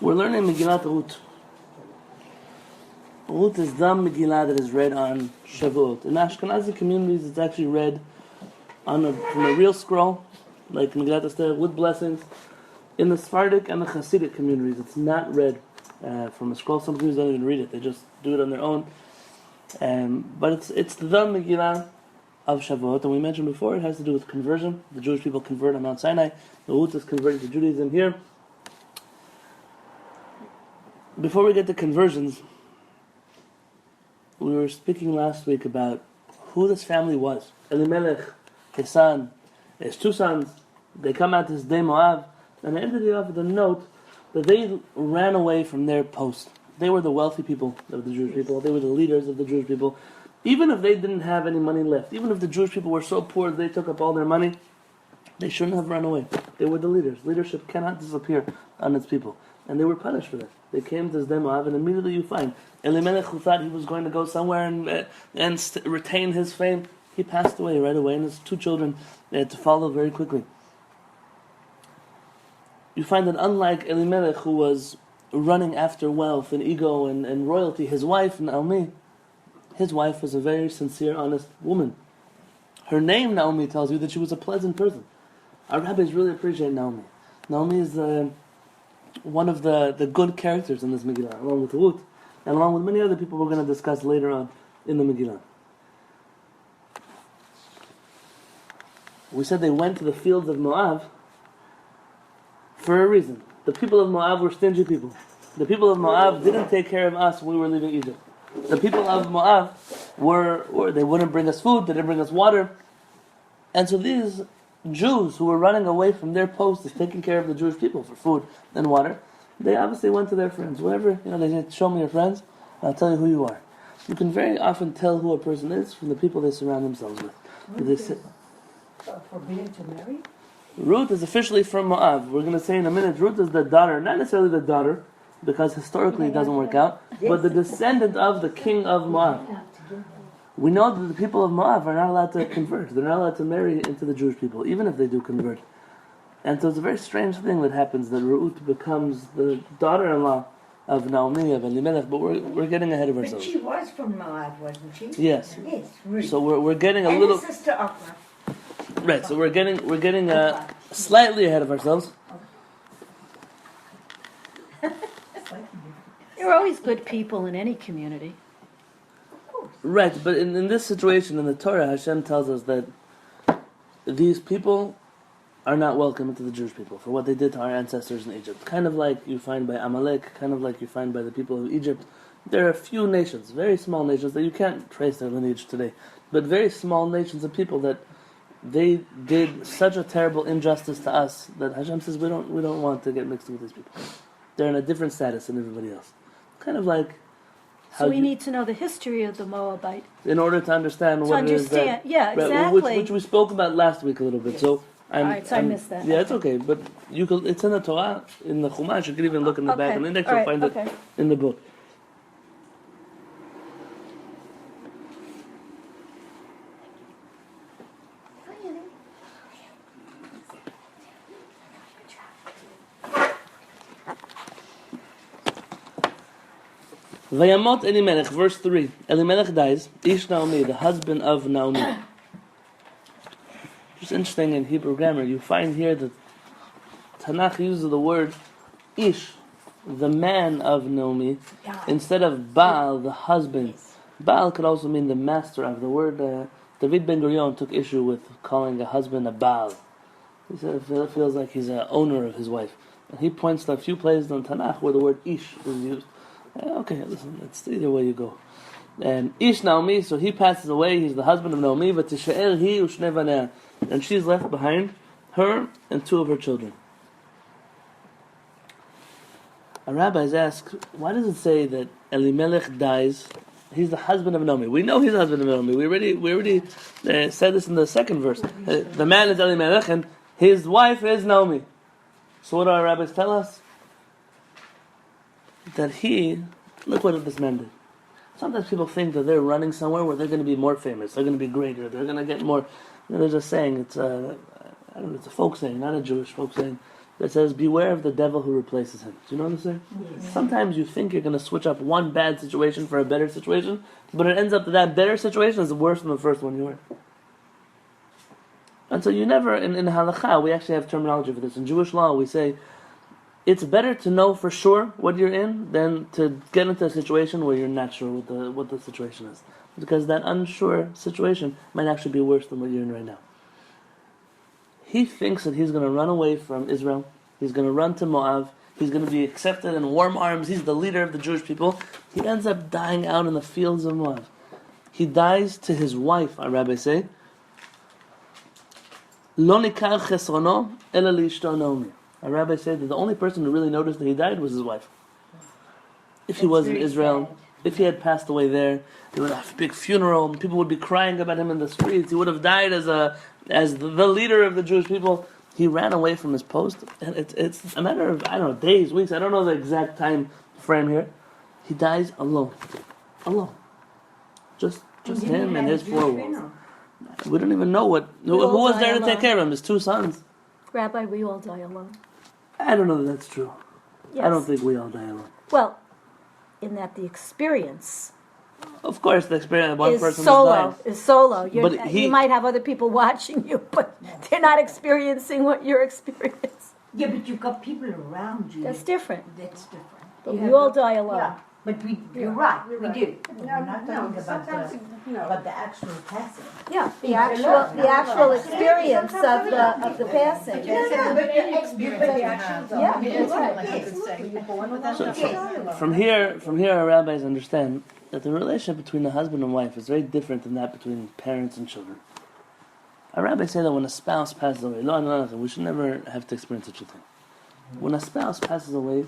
We're learning Megillat Ruth. Ruth is the Megillah that is read on Shavuot. In Ashkenazi communities, it's actually read from a real scroll, like Megillat Esther, with blessings. In the Sephardic and the Hasidic communities, it's not read from a scroll. Some communities don't even read it; they just do it on their own. But it's the Megillah of Shavuot, and we mentioned before it has to do with conversion. The Jewish people convert on Mount Sinai. The Ruth is converted to Judaism here. Before we get to conversions, we were speaking last week about who this family was. Elimelech, his son, his two sons, they come out to his day Moab, and I ended it off with a note that they ran away from their post. They were the wealthy people of the Jewish people. They were the leaders of the Jewish people. Even if they didn't have any money left, even if the Jewish people were so poor that they took up all their money, they shouldn't have run away. They were the leaders. Leadership cannot disappear on its people. And they were punished for that. They came to Sdei Moab, and immediately you find Elimelech, who thought he was going to go somewhere and retain his fame, he passed away right away, and his two children to follow very quickly. You find that unlike Elimelech, who was running after wealth and ego and royalty, his wife, Naomi, his wife was a very sincere, honest woman. Her name, Naomi, tells you that she was a pleasant person. Our rabbis really appreciate Naomi. Naomi is one of the good characters in this Megillah, along with Ruth, and along with many other people we're going to discuss later on in the Megillah. We said they went to the fields of Moab for a reason. The people of Moab were stingy people. The people of Moab didn't take care of us when we were leaving Egypt. The people of Moab they wouldn't bring us food, they didn't bring us water. And so these Jews who were running away from their posts of taking care of the Jewish people for food and water, they obviously went to their friends. Whenever, they said, show me your friends, and I'll tell you who you are. You can very often tell who a person is from the people they surround themselves with. Ruth is forbidden to marry? Ruth is officially from Moab. We're going to say in a minute, Ruth is the daughter, not necessarily the daughter, because historically it doesn't work out, but the descendant of the king of Moab. We know that the people of Moab are not allowed to convert. They're not allowed to marry into the Jewish people, even if they do convert. And so it's a very strange thing that happens, that Ruth becomes the daughter-in-law of Naomi, of Elimelech, but we're getting ahead of ourselves. But she was from Moab, wasn't she? Yes. Yes, Ruth. So we're getting a and little... And sister Opera. Right, so we're getting slightly ahead of ourselves. There are always good people in any community. Right, but in this situation in the Torah, Hashem tells us that these people are not welcome into the Jewish people for what they did to our ancestors in Egypt. Kind of like you find by Amalek, kind of like you find by the people of Egypt. There are a few nations, very small nations, that you can't trace their lineage today, but very small nations of people that they did such a terrible injustice to us that Hashem says we don't want to get mixed with these people. They're in a different status than everybody else. Kind of like So we need to know the history of the Moabite. In order to understand what it is that... Yeah, exactly. Which we spoke about last week a little bit. Yes. So I missed that. Yeah, it's okay. But it's in the Torah, in the Chumash. You can even look in the back of the index. You'll find it in the book. Vayamot Elimelech, verse 3. Elimelech dies. Ish Naomi, the husband of Naomi. Just interesting in Hebrew grammar, you find here that Tanakh uses the word Ish, the man of Naomi, instead of Baal, the husband. Baal could also mean the master of. The word David Ben Gurion took issue with calling a husband a Baal. He said it feels like he's an owner of his wife. And he points to a few places in Tanakh where the word Ish is used. Okay, listen, it's either way you go. And Ish Naomi, so he passes away, he's the husband of Naomi, but Tishael he u'shnei banea, and she's left behind, her and two of her children. A rabbis ask, why does it say that Elimelech dies? He's the husband of Naomi. We know he's the husband of Naomi. We already said this in the second verse. The man is Elimelech and his wife is Naomi. So what do our rabbis tell us? That look what this man did. Sometimes people think that they're running somewhere where they're going to be more famous, they're going to be greater, they're going to get more. They're just saying, it's a folk saying, not a Jewish folk saying, that says, beware of the devil who replaces him. Do you know what I'm saying? Yes. Sometimes you think you're going to switch up one bad situation for a better situation, but it ends up that better situation is worse than the first one you were. And so you never, in halakha, we actually have terminology for this. In Jewish law, we say, it's better to know for sure what you're in than to get into a situation where you're not sure what the situation is. Because that unsure situation might actually be worse than what you're in right now. He thinks that he's going to run away from Israel. He's going to run to Moab. He's going to be accepted in warm arms. He's the leader of the Jewish people. He ends up dying out in the fields of Moab. He dies to his wife, our rabbis say, Lo nikar chesrono ela liishto Naomi. Our rabbis say that the only person who really noticed that he died was his wife. If he was in Israel, if he had passed away there, they would have a big funeral, and people would be crying about him in the streets. He would have died as the leader of the Jewish people. He ran away from his post, and it's a matter of, days, weeks, I don't know the exact time frame here. He dies alone. Alone. Just him and his four walls. We don't even know who was there to take care of him, his two sons. Rabbi, we all die alone. I don't know that that's true. Yes. I don't think we all die alone. Well, in that the experience Of course, the experience of one person is solo. But You might have other people watching you, but they're not experiencing what you're experiencing. Yeah, but you've got people around you. That's different. That's different. But we all die alone. Yeah, but you're right, we do. We're not talking about the actual passing. Yeah, the actual experience of the passing. So from here, our rabbis understand that the relationship between the husband and wife is very different than that between parents and children. Our rabbis say that when a spouse passes away, we should never have to experience such a thing. When a spouse passes away,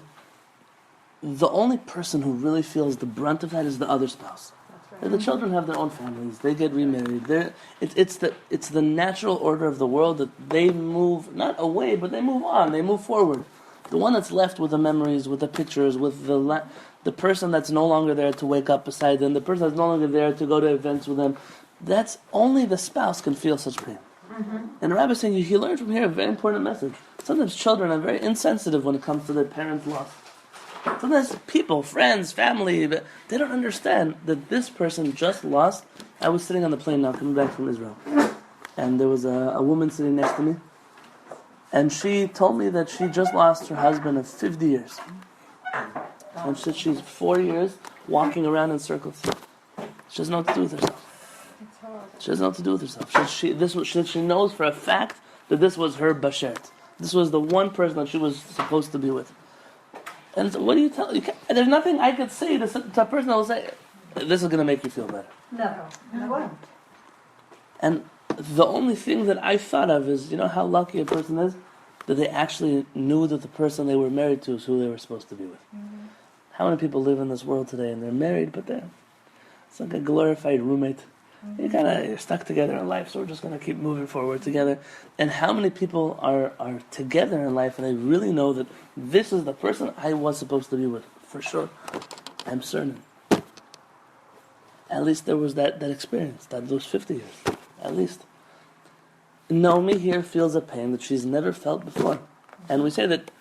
the only person who really feels the brunt of that is the other spouse. Right. The children have their own families; they get remarried. It's the natural order of the world that they move not away, but they move on. They move forward. The one that's left with the memories, with the pictures, with the person that's no longer there to wake up beside them, the person that's no longer there to go to events with them. That's only the spouse can feel such pain. Mm-hmm. And the rabbi is saying he learned from here a very important message. Sometimes children are very insensitive when it comes to their parents' loss. Sometimes people, friends, family, they don't understand that this person just lost. I was sitting on the plane now, coming back from Israel, and there was a woman sitting next to me, and she told me that she just lost her husband of 50 years. And she said she's 4 years walking around in circles. She doesn't know what to do with herself. She doesn't know what to do with herself. She knows for a fact that this was her bashert. This was the one person that she was supposed to be with. And so what do you tell? There's nothing I could say to a person that will say, this is going to make you feel better. No, I won't. And the only thing that I thought of is, you know how lucky a person is? That they actually knew that the person they were married to is who they were supposed to be with. Mm-hmm. How many people live in this world today and they're married, but it's like a glorified roommate. Mm-hmm. You're stuck together in life, so we're just going to keep moving forward together. And how many people are together in life and they really know that this is the person I was supposed to be with, for sure. I'm certain. At least there was that experience, those 50 years, at least. Naomi here feels a pain that she's never felt before. And we say that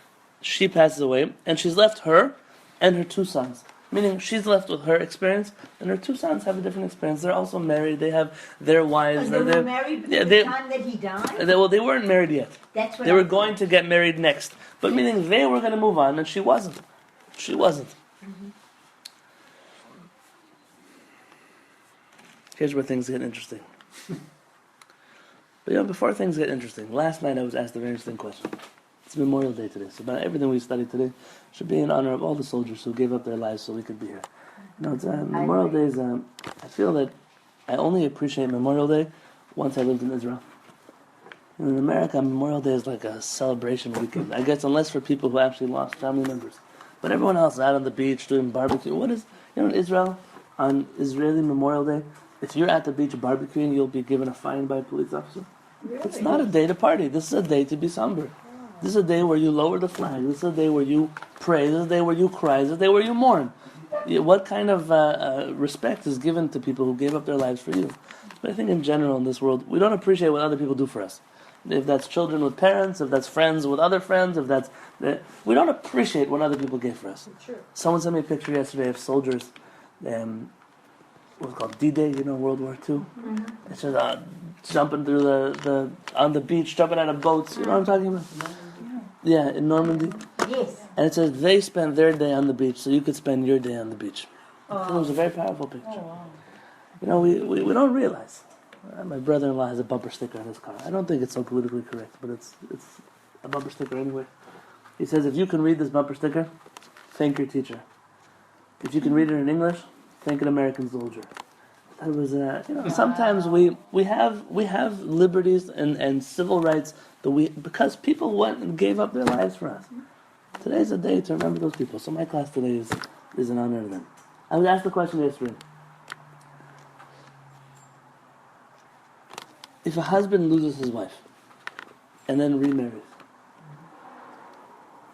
she passes away, and she's left her and her two sons. Meaning she's left with her experience, and her two sons have a different experience. They're also married. They have their wives. They were married by the time that he died? They weren't married yet. That's what they were going to get married next. But meaning they were going to move on, and she wasn't. She wasn't. Mm-hmm. Here's where things get interesting. But before things get interesting, last night I was asked a very interesting question. It's Memorial Day today, so about everything we studied today should be in honor of all the soldiers who gave up their lives so we could be here. Memorial Day is, I feel that I only appreciate Memorial Day once I lived in Israel. In America, Memorial Day is like a celebration weekend, I guess, unless for people who actually lost family members. But everyone else is out on the beach doing barbecue. In Israel, on Israeli Memorial Day, if you're at the beach barbecuing, you'll be given a fine by a police officer. Really? It's not a day to party. This is a day to be somber. This is a day where you lower the flag. This is a day where you pray. This is a day where you cry. This is a day where you mourn. What kind of respect is given to people who gave up their lives for you? But I think in general in this world, we don't appreciate what other people do for us. if that's children with parents, if that's friends with other friends, if that's... we don't appreciate what other people give for us. True. Someone sent me a picture yesterday of soldiers, what's it called, D-Day, World War II. Mm-hmm. It's just jumping through the on the beach, jumping out of boats. You know what I'm talking about? Yeah, in Normandy. Yes. And it says they spent their day on the beach, so you could spend your day on the beach. It was a very powerful picture. We don't realize. My brother-in-law has a bumper sticker on his car. I don't think it's so politically correct, but it's a bumper sticker anyway. He says, if you can read this bumper sticker, thank your teacher. If you can read it in English, thank an American soldier. It was, sometimes we have liberties and civil rights because people went and gave up their lives for us. Today's a day to remember those people. So my class today is an honor to them. I was asked the question yesterday. If a husband loses his wife and then remarries,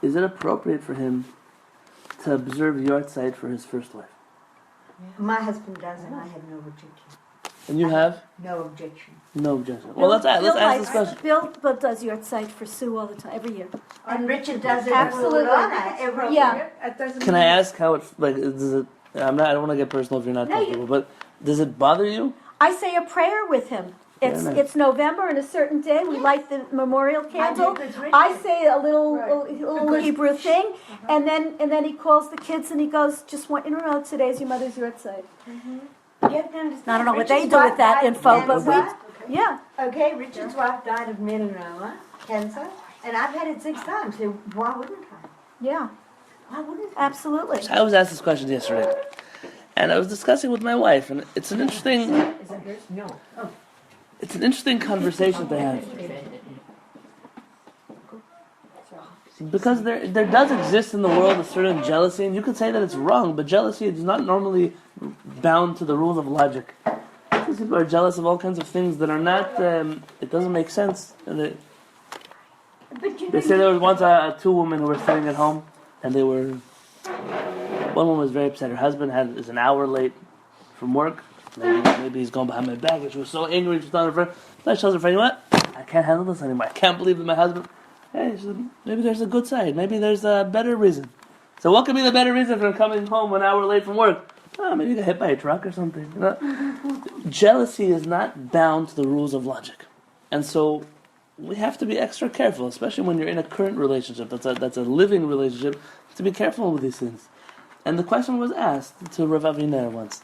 is it appropriate for him to observe Yortzeit for his first wife? My husband does, and I have no objection. And you have? No objection. No objection. Well, let's ask this question. Bill does your site for Sue all the time, every year. And Richard does it Absolutely. for Lana every Yeah. year. It doesn't Can I mean- ask how it, does it, I don't want to get personal if you're not No, you- comfortable, but does it bother you? I say a prayer with him. Very nice. It's November and a certain day. We light the memorial candle. with Richard. I say a little Because- Hebrew thing, and then he calls the kids and he goes, "Just want you to know today's your mother's Yortzeit." You have to understand. I don't know what they Richard's do with wife that died info, of but cancer. yeah. Okay, Richard's wife died of melanoma, cancer, and I've had it 6 times, so why wouldn't I? Yeah, Why wouldn't I? absolutely. I was asked this question yesterday, and I was discussing with my wife, and it's an interesting... Is it yours? No. Oh. It's an interesting conversation to have. Because there does exist in the world a certain jealousy, and you could say that it's wrong, but jealousy is not normally bound to the rules of logic. These people are jealous of all kinds of things that are not, it doesn't make sense. And But you they say there was once two women who were sitting at home, and one woman was very upset. Her husband is an hour late from work. Maybe he's going behind my back, and she was so angry. She was telling her friend, then she tells her friend, you know what? I can't handle this anymore. I can't believe that my husband... Hey, she said, maybe there's a good side. Maybe there's a better reason. So what could be the better reason for coming home an hour late from work? Oh, maybe you got hit by a truck or something. You know? Jealousy is not bound to the rules of logic. And so we have to be extra careful, especially when you're in a current relationship. That's a living relationship, to be careful with these things. And the question was asked to Rav Aviner once.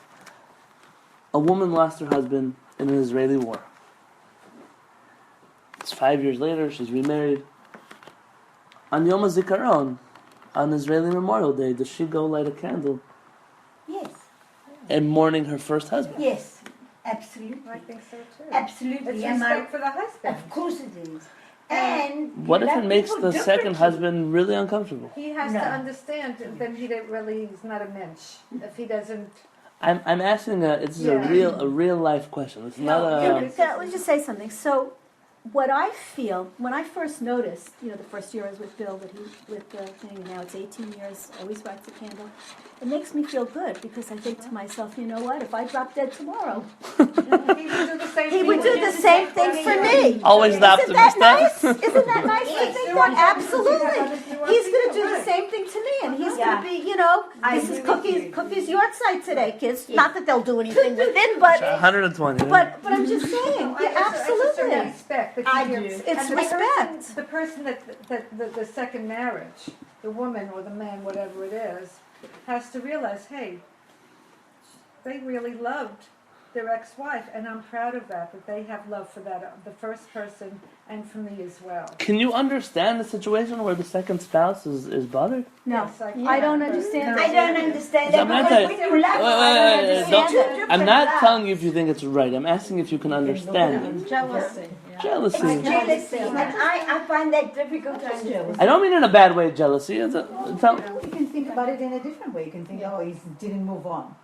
A woman lost her husband in an Israeli war. It's 5 years later, she's remarried. On Yom HaZikaron, on Israeli Memorial Day, does she go light a candle Yes. and mourning her first husband? Yes. Absolutely. I think so too. Absolutely. It's And respect for the husband. of course it is. And What you if love it makes people the second differently. husband really uncomfortable? He has No. to understand that he's not a mensch. If he doesn't, I'm asking it's Yeah. a real life question. It's not a... Let me just say something. So, what I feel when I first noticed, the first year I was with Bill, with the thing. Now it's 18 years. Always lights a candle. It makes me feel good because I think to myself, you know what? If I drop dead tomorrow, he would do the same he thing. would do the same thing for me. Always the Isn't that optimist. nice? Isn't that nice to Yes. think Do that? unto others as you Absolutely. have others do unto He's going you. to do the Right. same thing to me, and he's Yeah. going to be, I this is agree with cookies you. your side today, kids. Not that they'll do anything with it, but 120. but I'm just saying, No, yeah, it's a certain absolutely. respect that I you do. give. It's And the respect. person- The person that the second marriage, the woman or the man, whatever it is, has to realize, hey, they really loved their ex-wife, and I'm proud of that they have love for the first person and for me as well. Can you understand the situation where the second spouse is bothered? No, Yes, I don't understand. I don't understand I'm that not because telling- when you love, Wait, I don't understand. don't- Two different I'm not loves. telling you if you think it's right. I'm asking if you can understand it. Jealousy. It's Jealousy. jealousy, and I find that difficult to understand. I don't mean in a bad way, jealousy. It's You can think about it in a different way. You can think, oh, he didn't move on.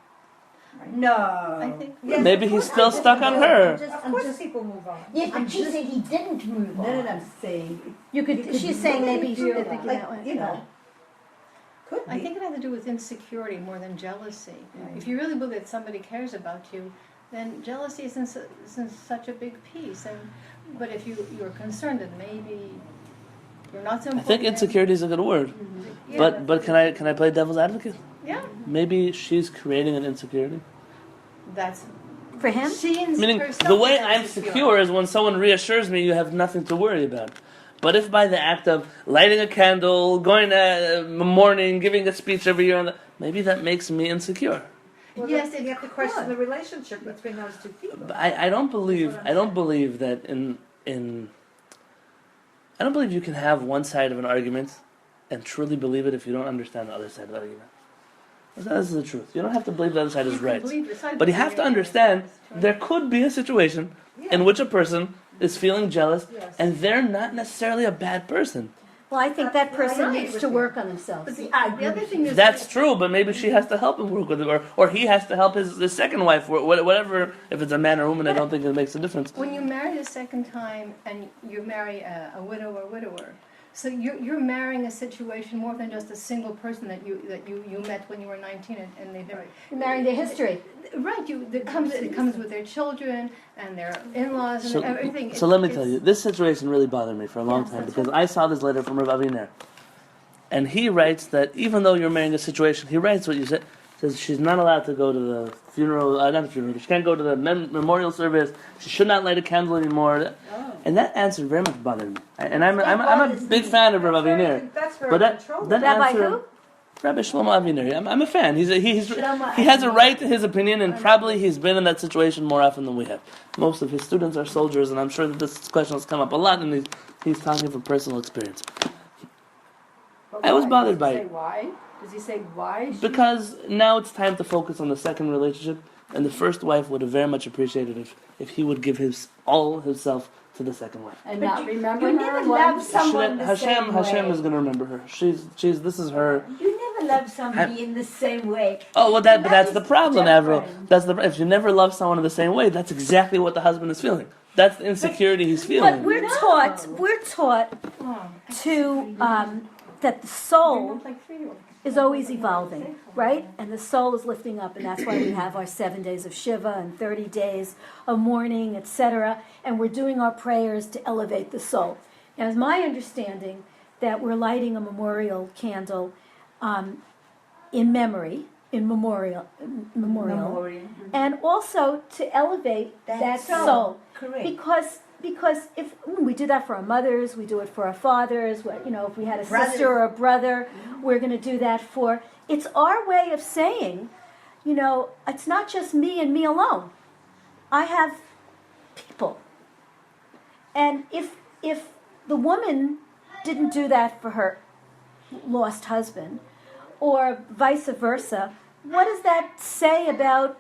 No. I think. Yes, maybe of he's course, still stuck on her. Of course people move on. Yes, but she said he didn't move on. No, I'm saying, You could. She's saying maybe she did think like, that way. you know, could be. I think it has to do with insecurity more than jealousy. If you really believe that somebody cares about you, then jealousy isn't such a big piece. But if you're concerned that maybe you're not so I important. think insecurity is a good word. Yeah, But can I play devil's advocate? Yeah, Maybe she's creating an insecurity. that's For him? Meaning, the way I'm secure is when someone reassures me you have nothing to worry about. But if by the act of lighting a candle, going to mourning, giving a speech every year, maybe that makes me insecure. Well, Yes, then you have to question the relationship between those two people. But I don't believe that I don't believe you can have one side of an argument and truly believe it if you don't understand the other side of the argument. This is the truth. You don't have to believe the other side is right. But you have to understand there could be a situation in which a person is feeling jealous and they're not necessarily a bad person. Well, I think that person Right. needs to work on themselves. But the other thing is That's true, but maybe she has to help him work with it, or he has to help his second wife, or whatever. If it's a man or woman, I don't think it makes a difference. when you marry a second time and you marry a widow or widower, so you're marrying a situation more than just a single person that you met when you were 19 and they've never. You're marrying their history. Right, it comes with their children and their in-laws and everything. So let me tell you, this situation really bothered me for a long time because I saw this letter from Rabbi Yonatan, and he writes that even though you're marrying a situation, he writes what you said. Says she's not allowed to go to the funeral, not the funeral. She can't go to the memorial service. She should not light a candle anymore. And that answer very much bothered me. And I'm a big fan of Rabbi Yonatan. That's very But that Rabbi answer, who? Rabbi Shlomo Avineri. I'm a fan. He has a right to his opinion, and probably he's been in that situation more often than we have. Most of his students are soldiers, and I'm sure that this question has come up a lot, and he's talking from personal experience. I was bothered by it. Why? Does he say why? Because now it's time to focus on the second relationship, and the first wife would have very much appreciated if he would give all himself to the second wife. And But not remember you her never one? love someone the same way. Hashem is going to remember her. She's this is her. You never love somebody in the same way. Oh well, but that's is the problem, Avril. different. If you never love someone in the same way, that's exactly what the husband is feeling. That's the insecurity he's feeling. But we're taught to that the soul is always evolving, right? And the soul is lifting up, and that's why we have our 7 days of Shiva and 30 days of mourning, etc. And we're doing our prayers to elevate the soul. Now, it's my understanding that we're lighting a memorial candle in memorial, and also to elevate that soul. Correct. Because if we do that for our mothers, we do it for our fathers. If we had a sister or a brother, we're going to do that for. It's our way of saying, it's not just me and me alone. I have people, and if the woman didn't do that for her lost husband, or vice versa, what does that say about?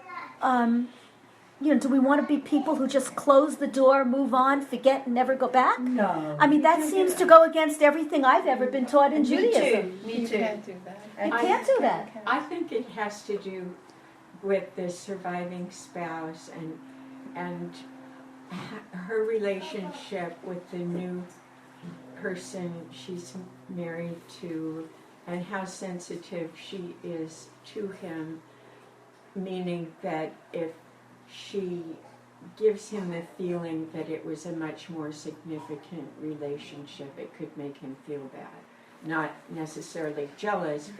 Do we want to be people who just close the door, move on, forget, and never go back? No. I mean, that seems to go against everything I've ever been taught in Judaism. You can't do that. You can't do that. I think it has to do with the surviving spouse and her relationship with the new person she's married to, and how sensitive she is to him, meaning that if she gives him the feeling that it was a much more significant relationship, it could make him feel bad. Not necessarily jealous,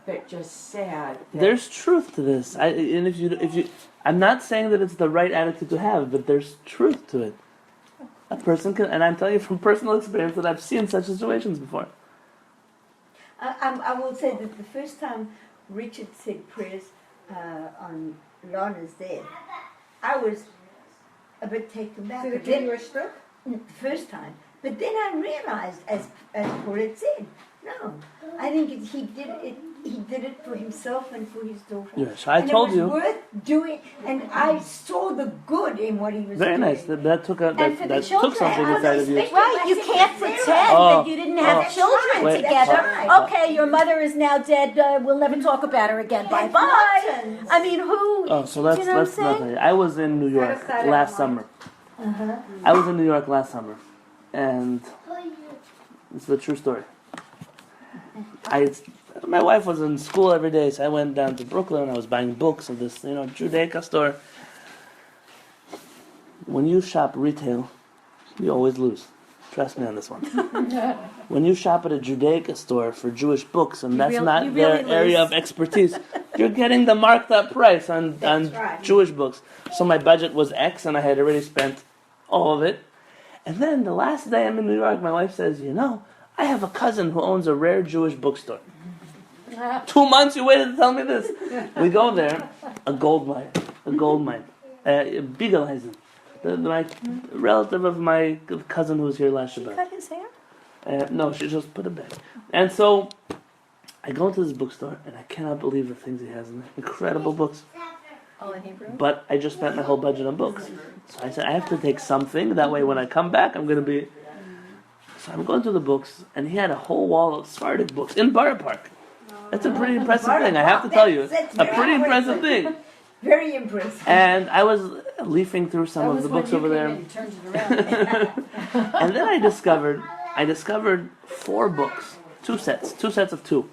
but just sad. There's truth to this. I'm not saying that it's the right attitude to have, but there's truth to it. A person can, and I'm telling you from personal experience that I've seen such situations before. I will say that the first time Richard said prayers on Lana's death, I was a bit taken back. Did But it give then, you a stroke? the first time. But then I realized, as Paul had said, no, I think he did it for himself and for his daughter. Yes, I and told it was you. worth doing, and I saw the good in what he was Very doing. nice. That took And for the took children, something inside of you. Right, you can't pretend Oh, that you didn't have oh. children Wait, together. oh. Okay, your mother is now dead. We'll never talk about her again. Bye bye. Nonsense. I mean, who? Oh, so do let's you know what I'm let's not. saying? I was in New York Set aside last our summer. I was in New York last summer, and it's a true story. My wife was in school every day, so I went down to Brooklyn. I was buying books of this, Judaica store. when you shop retail, you always lose. Trust me on this one. When you shop at a Judaica store for Jewish books, and that's not you their really area lose. of expertise, you're getting the marked up price on right. Jewish books. So my budget was X, and I had already spent all of it. And then the last day I'm in New York, my wife says, I have a cousin who owns a rare Jewish bookstore. 2 months you waited to tell me this. We go there, a gold mine. Biegelheisen. My relative of my cousin who was here last Shabbat. Cut his hair? No, she just put it back. And so I go into this bookstore, and I cannot believe the things he has in there. Incredible books. All in Hebrew? But I just spent my whole budget on books. So I said, I have to take something. That way when I come back, I'm going to be... So I'm going through the books, and he had a whole wall of Sephardic books in Borough Park. That's a pretty impressive thing, I have to tell you. That's A very pretty impressive thing. Very impressive. And I was leafing through some of the books over there. You turned it around. And then I discovered 4 books, 2 sets of 2,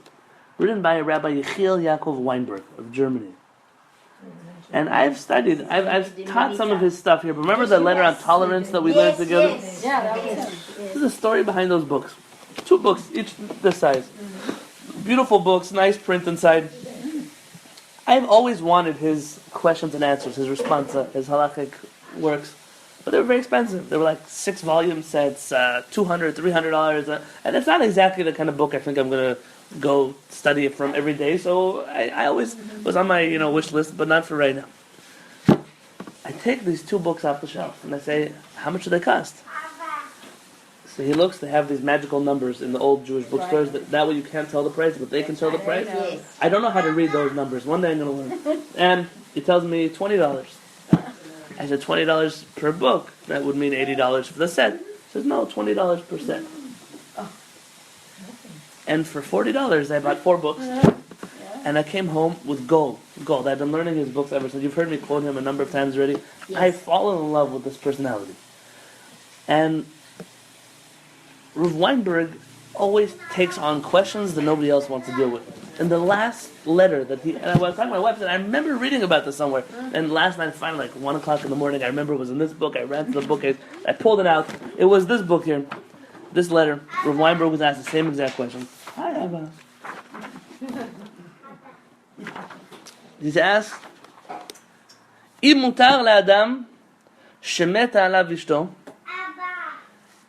written by Rabbi Yaakov Weinberg of Germany. And I've taught some of his stuff here. But remember the letter on tolerance that we learned together? Yes. Yeah, that was him. This is a story behind those books. 2 books, each this size. Beautiful books, nice print inside. I've always wanted his questions and answers, his response, his halakhic works. But they were very expensive. They were like 6 volume sets, $200, $300. And it's not exactly the kind of book I think I'm going to go study it from every day. So I always was on my wish list, but not for right now. I take these 2 books off the shelf and I say, how much do they cost? So he looks, they have these magical numbers in the old Jewish bookstores. That way you can't tell the price, but they can tell the price. Yes. I don't know how to read those numbers. One day I'm going to learn. And he tells me $20. I said, $20 per book. That would mean $80 for the set. He says, no, $20 per set. And for $40, I bought 4 books. And I came home with gold. I've been learning his books ever since. You've heard me quote him a number of times already. I've fallen in love with this personality. And Rav Weinberg always takes on questions that nobody else wants to deal with. And the last letter that and I was talking to my wife, and I remember reading about this somewhere. And last night, finally, like 1 o'clock in the morning, I remember it was in this book. I ran to the bookcase. I pulled it out. It was this book here. This letter. Rav Weinberg was asked the same exact question. Hi, Abba. He's asked, "Im mutar le'adam shemeta alav ishto."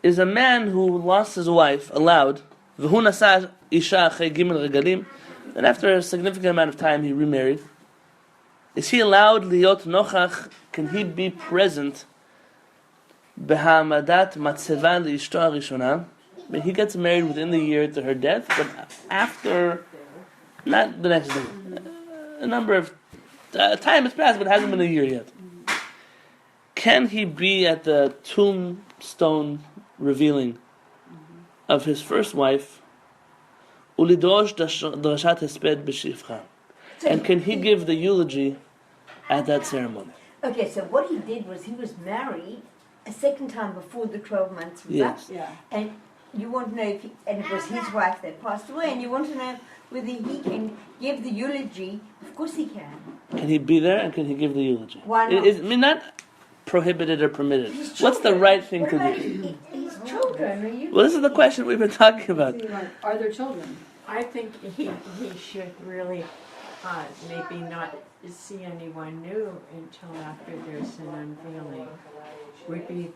Is a man who lost his wife allowed, v'hu nasa isha achei gimel regalim, and after a significant amount of time he remarried? Is he allowed liot nochach? Can he be present? Behamadat matzeva liishto harishona. He gets married within the year to her death, but after, not the next day, a number of time has passed, but it hasn't been a year yet. Can he be at the tombstone revealing of his first wife, ulidosh drashat hesped b'shifcha, and can he give the eulogy at that ceremony? Okay, so what he did was he was married a second time before the 12 months was Yes. up. And you want to know if and it was his wife that passed away, and you want to know whether he can give the eulogy. Of course he can. Can he be there and can he give the eulogy? Why not? I mean, not prohibited or permitted. His What's the children. right thing What to about do? his children? Well, this is the question we've been talking about. Are there children? I think he should really maybe not see anyone new until after there's an unveiling. Would be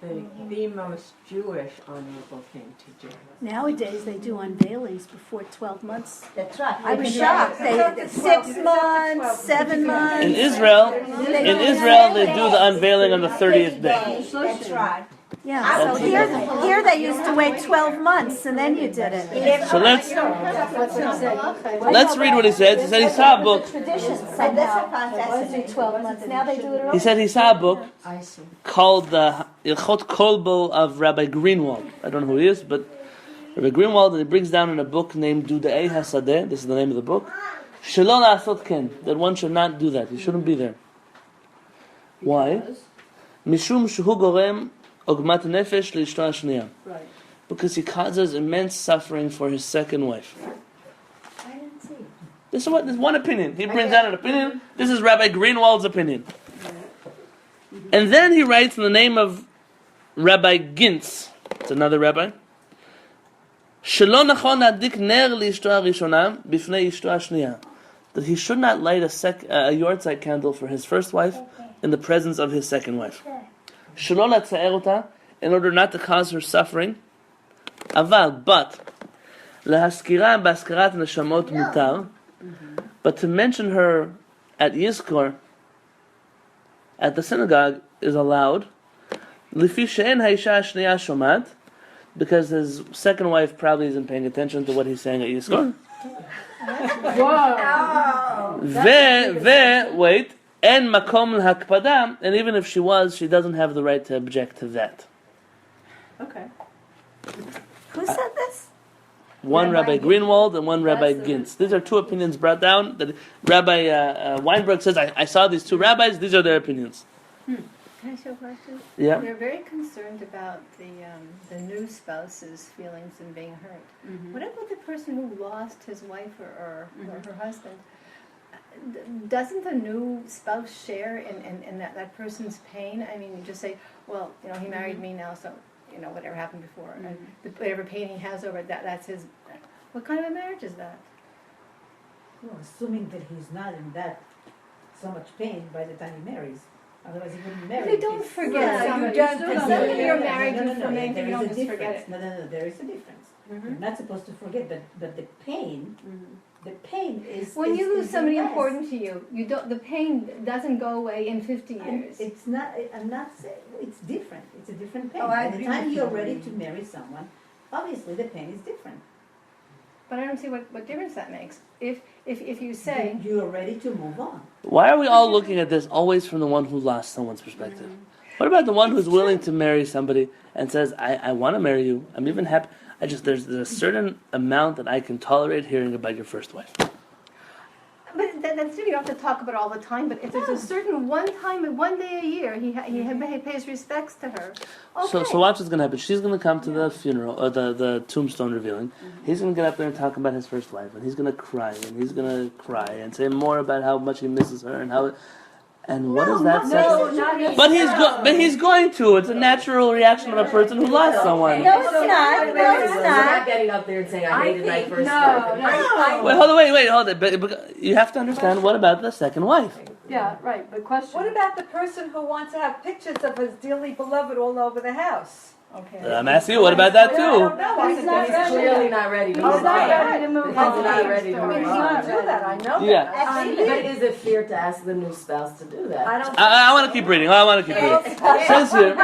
the most Jewish honorable thing to do. Nowadays, they do unveilings before 12 months. That's right. I was shocked. They 6 months, 7 months. In Israel, they do the unveiling on the 30th day. That's right. Yeah, so here they used to wait 12 months and then you did it. So let's read what he said. He said he saw a book. Tradition somehow. It wasn't 12 months. Now they do it early. He said he saw a book I see. called the Ilchot Kolbo of Rabbi Greenwald. I don't know who he is, but Rabbi Greenwald, and he brings down in a book named Dudei Hasadeh. This is the name of the book. Shelo la'asot ken, that one should not do that. He shouldn't be there. Why? Mishum shehu gorem ogmat nefesh leishto hashniya. Right. Because he causes immense suffering for his second wife. I didn't see it. This is one opinion. He brings out an opinion. This is Rabbi Greenwald's opinion. And then he writes in the name of Rabbi Gintz, it's another rabbi, שלא נכון להדליק נר לאשתו הראשונה בפני אשתו השנייה. That he should not light a yahrzeit candle for his first wife in the presence of his second wife. שלא לצער אותה, in order not to cause her suffering. but להזכירה בהזכרת נשמות מותר, but to mention her at Yizkor, at the synagogue, is allowed. לפי שאין האישה השנייה שומעת, because his second wife probably isn't paying attention to what he's saying at Yizkor. Wait, en makom l'hakpada, and even if she was, she doesn't have the right to object to that. Okay. Who said this? One Rabbi Greenwald and one Rabbi Gintz. These are two opinions brought down. That Rabbi Weinberg says, I saw these two rabbis, these are their opinions. Can I ask you a question? Yeah. We're very concerned about the new spouse's feelings and being hurt. What about the person who lost his wife or her husband? Doesn't the new spouse share in that person's pain? I mean, you just say, well, he married me now, so whatever happened before, and whatever pain he has over it, that's his. What kind of a marriage is that? Well, assuming that he's not in that so much pain by the time he marries. Otherwise he wouldn't marry. But don't forget somebody. You're married to somebody, you don't just forget it. No, there is a difference. You're not supposed to forget, but the pain, is. When you lose is somebody immense. important to you, the pain doesn't go away in 50 years. It's not. I'm not saying it's different. It's a different pain. Oh, I By the agree time with you're you. ready to marry someone, obviously the pain is different. But I don't see what difference that makes. If you say You're ready to move on. Why are we all looking at this always from the one who lost someone's perspective? What about the one who's willing to marry somebody and says, I want to marry you, I'm even happy, there's a certain amount that I can tolerate hearing about your first wife. But that's you don't have to talk about it all the time. But if there's a certain one day a year, he pays respects to her. Okay. So watch what's going to happen. She's going to come to the funeral, or the tombstone revealing. He's going to get up there and talk about his first wife, and he's going to cry, and say more about how much he misses her, and how. And what is that? But he's going to. It's a natural reaction of a person who lost someone. No, it's not. We're not getting up there and saying, I hated my first wife. Wait, hold it. But you have to understand, what about the second wife? Yeah, right, but question. What about the person who wants to have pictures of his dearly beloved all over the house? Okay. I'm asking you, what about that I don't too? know. He's clearly not ready to He's move not on. ready to move He's on. not ready to I mean, move he on. would do that. I know Yeah. that. But is it fair to ask the new spouse to do that? I don't. I want to keep reading. It says here.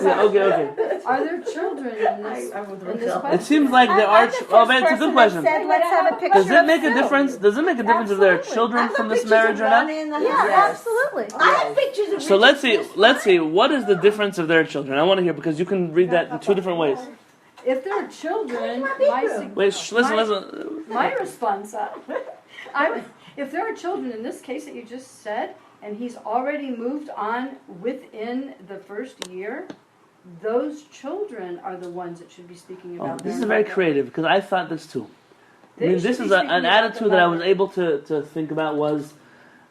Yeah, okay. Are there children in this question? It seems like there are. It's a good question. Said, let's have a picture Does it make a of Phil. difference? Does it make a difference if there are children from this marriage or not? Yeah, Yes. absolutely. I have pictures of So let's see. What is the difference if there are children? I want to hear, because you can read that in two different ways. If there are children, Listen. my response, if there are children in this case that you just said, and he's already moved on within the first year, those children are the ones that should be speaking Oh, about this their is very mother. creative, because I thought this too. They I mean, should this be is speaking an about attitude the that I was mother. able to think about was,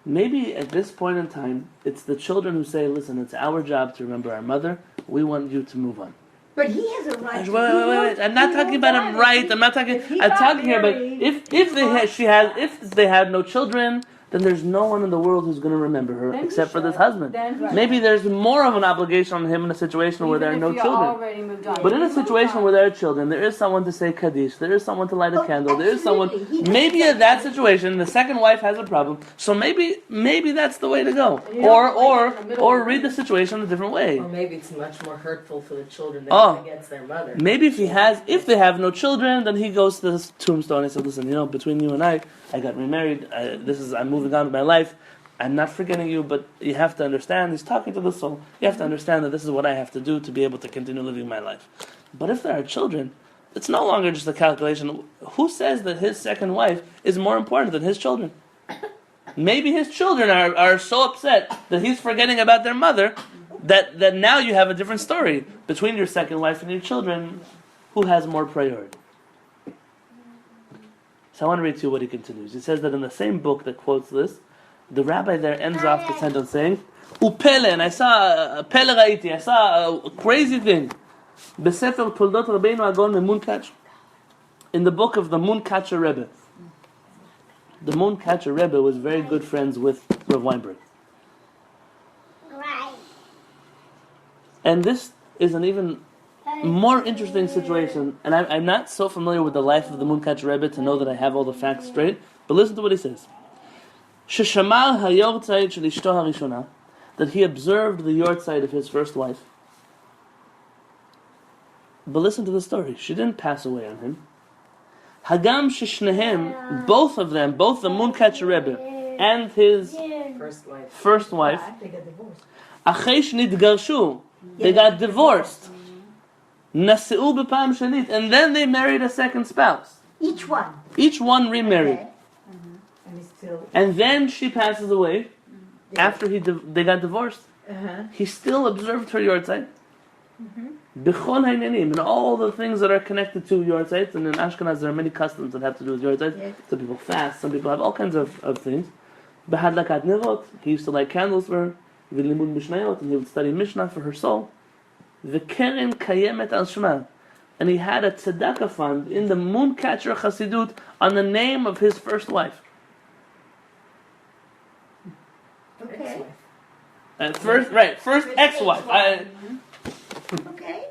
maybe at this point in time, it's the children who say, listen, it's our job to remember our mother. We want you to move on. But he has a right. Wait. I'm not talking about him right. I'm not talking. I'm talking here, but if they had no children, then there's no one in the world who's going to remember her Then he except for this should. husband. Then he Maybe there's more of an obligation on him in a situation where there are no Even if you children. already moved on. But in a You moved situation on. where there are children, there is someone to say Kaddish, there is someone to light a Oh, candle, there is someone. absolutely. He has Maybe to- in that situation, the second wife has a problem, so maybe that's the way to go. And you don't like it in the middle Or of read the situation a different way. Or maybe it's much more hurtful for the children than Oh. against their mother. Maybe if they have no children, then he goes to the tombstone and says, listen, between you and I got remarried, I'm moving on with my life. I'm not forgetting you, but you have to understand, he's talking to the soul, you have to understand that this is what I have to do to be able to continue living my life. But if there are children, it's no longer just a calculation. Who says that his second wife is more important than his children? Maybe his children are so upset that he's forgetting about their mother that now you have a different story. Between your second wife and your children, who has more priority? So I want to read to you what he continues. He says that in the same book that quotes this, the rabbi there ends off the sentence saying, "Upele," and I saw a pele raiti. I saw a crazy thing. Besefer Toldot Rabbeinu Agon Munkach, in the book of the Munkatcher Rebbe. The Munkatcher Rebbe was very good friends with Rav Weinberg. And this is an even more interesting situation, and I'm not so familiar with the life of the Munkatcher Rebbe to know that I have all the facts straight, but listen to what he says. Sheshamar hayortzeit shel ishto harishona, that he observed the yortzeit of his first wife. But listen to the story. She didn't pass away on him. Hagam sheshnehem, both of them, both the Munkatcher Rebbe and his first wife, They got divorced. Achei shnitgarshu, they got divorced. Naseu b'pam shanit, and then they married a second spouse. Each one. Each one remarried. Okay. And it's still. And then she passes away after they got divorced. He still observed her yortzeit. B'chol ha'inyanim, and all the things that are connected to yortzeit. And in Ashkenaz there are many customs that have to do with yortzeit. Yes. Some people fast, some people have all kinds of things. B'hadlakat nerot, he used to light candles for her. V'limud mishnayot, and he would study Mishnah for her soul. V'keren kayemet al shema, and he had a tzedakah fund in the Munkatcher Chassidut on the name of his first wife. Okay. First ex-wife. Okay.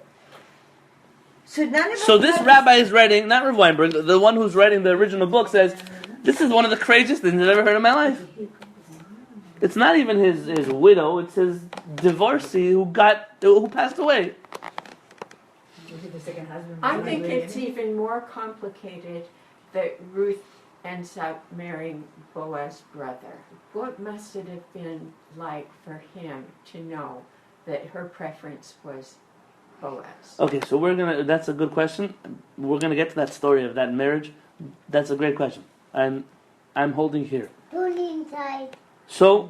So none of us. So this rabbi is writing, not Rav Weinberg, the one who's writing the original book says, this is one of the craziest things I've ever heard in my life. It's not even his widow, it's his divorcee who passed away. The second husband. I think it's even more complicated that Ruth ends up marrying Boaz's brother. What must it have been like for him to know that her preference was Boaz? Okay, so that's a good question. We're gonna get to that story of that marriage. That's a great question. I'm holding here. inside. So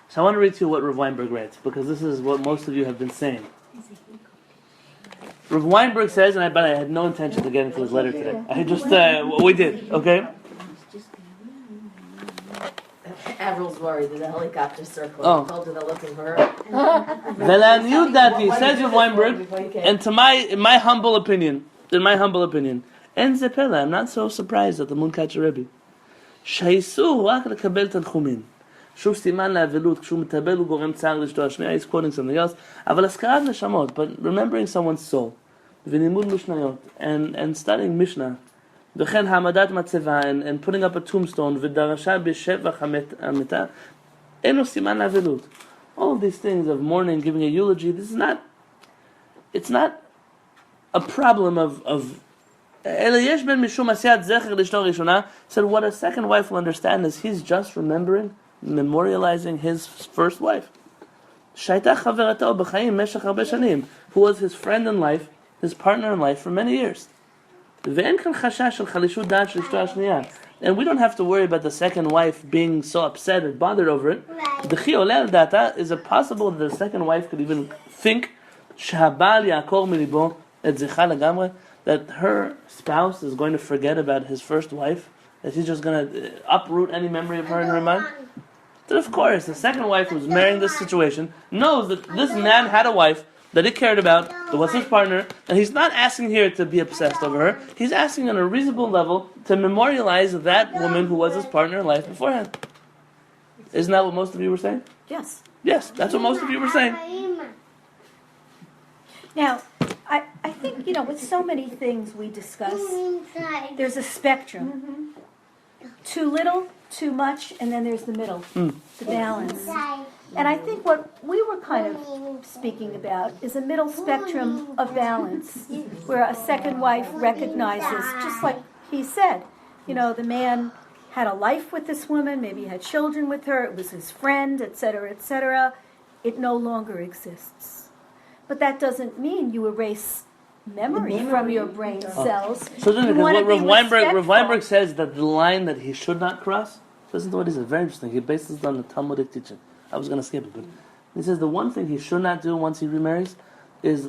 So I want to read to you what Rav Weinberg writes, because this is what most of you have been saying. Rav Weinberg says, but I had no intention to get into his letter today. I just, we did, okay? Avril's worried that the helicopter circle. Oh. He told her they're looking for her. Ve'la'aniyut dati, says Rav Weinberg, and to my humble opinion, en ze pela, I'm not so surprised at the Munkatcher Rebbe. Shaisu רק לקבל תנחומים. שוב סימן לאבלות, כשהוא מטבל הוא גורם צער לאשתו השנייה, he's quoting something else, אבל הזכרת נשמות, but remembering someone's soul, ולימוד משניות, and studying Mishnah, וכן העמדת מצבה, and putting up a tombstone, ודרשה בשבח המתה, אינו סימן לאבלות. All of these things of mourning, giving a eulogy, it's not a problem of said what a second wife will understand is he's just memorializing his first wife. Who was his friend in life, his partner in life for many years. And we don't have to worry about the second wife being so upset or bothered over it. Is it possible that the second wife could even think that her spouse is going to forget about his first wife? That he's just going to uproot any memory of her in her mind? Then of course, the second wife who's marrying this situation knows that this man had a wife that he cared about, that was his partner, and he's not asking here to be obsessed over her. He's asking on a reasonable level to memorialize that woman who was his partner in life beforehand. Isn't that what most of you were saying? Yes. Yes, that's what most of you were saying. Now, I think, with so many things we discuss, there's a spectrum. Too little, too much, and then there's the middle, the balance. And I think what we were kind of speaking about is a middle spectrum of balance, where a second wife recognizes, just like he said, the man had a life with this woman, maybe he had children with her, it was his friend, etc., etc. It no longer exists. But that doesn't mean you erase memory from your brain cells. So then, because what Rav Weinberg says that the line that he should not cross, listen to what he says, very interesting. He bases it on the Talmudic teaching. I was going to skip it, but he says the one thing he should not do once he remarries is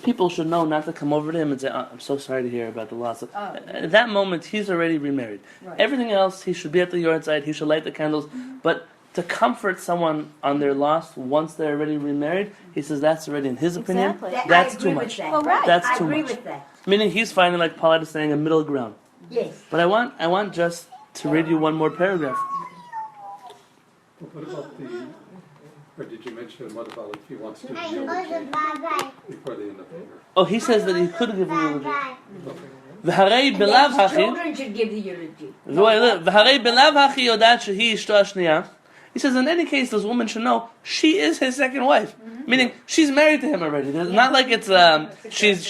people should know not to come over to him and say, I'm so sorry to hear about the loss. At that moment, he's already remarried. Right. Everything else, he should be at the yard side, he should light the candles, but to comfort someone on their loss once they're already remarried, he says that's already, in his opinion, Exactly. that's I too agree much. with that. Well, right. That's I too agree much. with that. Meaning he's finding, like Paulette is saying, a middle ground. Yes. But I want just to read you one more paragraph. What about or did you mention what about if he wants to give eulogy before the end of the year? Oh, he says that he could give a eulogy. And בלאו then his הכי, children should give the eulogy. והרי בלאו הכי יודעת שהיא אשתו השנייה. He says, in any case, this woman should know she is his second wife. Meaning, she's married to him already. It's not like it's she's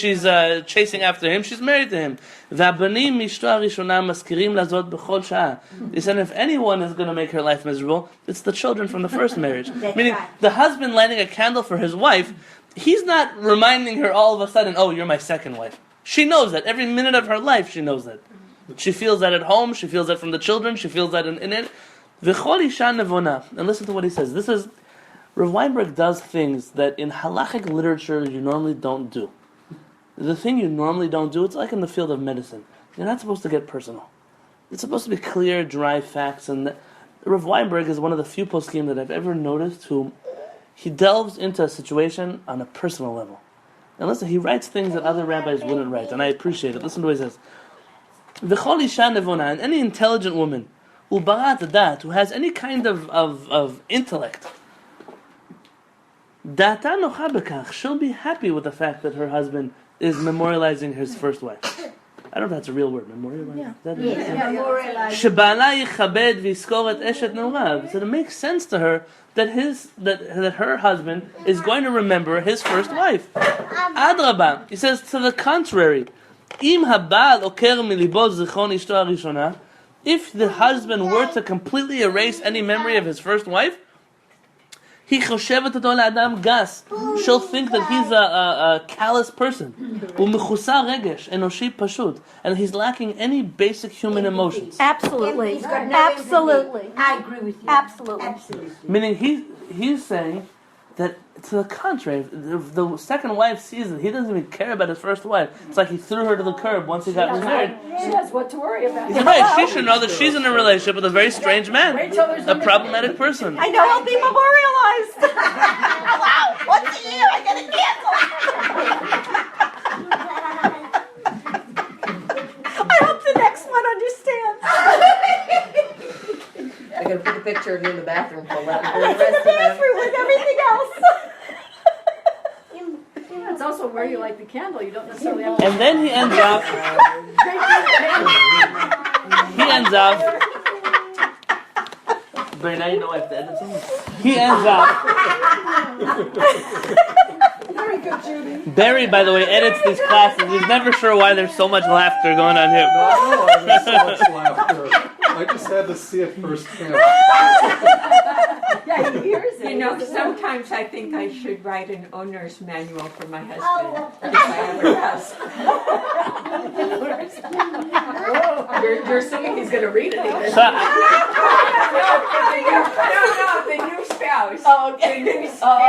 chasing after him. She's married to him. והבנים מאשתו הראשונה מזכירים לזאת בכל שעה. He said, if anyone is going to make her life miserable, it's the children from the first marriage. Meaning, right. the husband lighting a candle for his wife, he's not reminding her all of a sudden, oh, you're my second wife. She knows that. Every minute of her life, she knows that. She feels that at home. She feels that from the children. She feels that in it. V'chol isha nevona. And listen to what he says. This is, Rav Weinberg does things that in halachic literature you normally don't do. The thing you normally don't do, it's like in the field of medicine. You're not supposed to get personal. It's supposed to be clear, dry facts. And Rav Weinberg is one of the few poskim that I've ever noticed who he delves into a situation on a personal level. And listen, he writes things that other rabbis wouldn't write, and I appreciate it. Listen to what he says. V'chol isha nevona, and any intelligent woman, ubarat dat, who has any kind of intellect, data nocha bekach, she'll be happy with the fact that her husband is memorializing his first wife. I don't know if that's a real word, memorializing. Yeah. Memorialize. Sheba'ala yichabed v'yiskor et eshet neurav. So it makes sense to her that her husband is going to remember his first wife. Adraba, he says to the contrary. Im habal oker milibo zichron ishto harishona. If the husband were to completely erase any memory of his first wife, he choshevet oto le'adam gas. She'll think that he's a callous person. U'mechusar regesh enoshi pashut, and he's lacking any basic human emotions. Absolutely. He's got no Absolutely. empathy. I agree with you. Absolutely. Absolutely. Meaning he's saying that to the contrary, if the second wife sees it, he doesn't even care about his first wife. It's like he threw her to the curb once he got remarried. She has what to worry about. He's right. She should know that she's in a relationship with a very strange man, Wait till there's a problematic person. I know I'll be memorialized. Wow, once a year I get a candle. I hope the next one understands. They're gonna put a picture of you in the bathroom for the rest of them. With everything else. It's also where you light the candle. You don't necessarily have to. And then he ends up. Barry, now you know I have to edit something. He ends up. Very good, Judy. Barry, by the way, edits these classes. He's never sure why there's so much laughter going on here. No, there's so much laughter. I just had to see it firsthand. Yeah, he hears it. You know, sometimes I think I should write an owner's manual for my husband. If I ever ask. You're assuming he's gonna read it either. So, No, the new spouse. Oh, okay. The new spouse.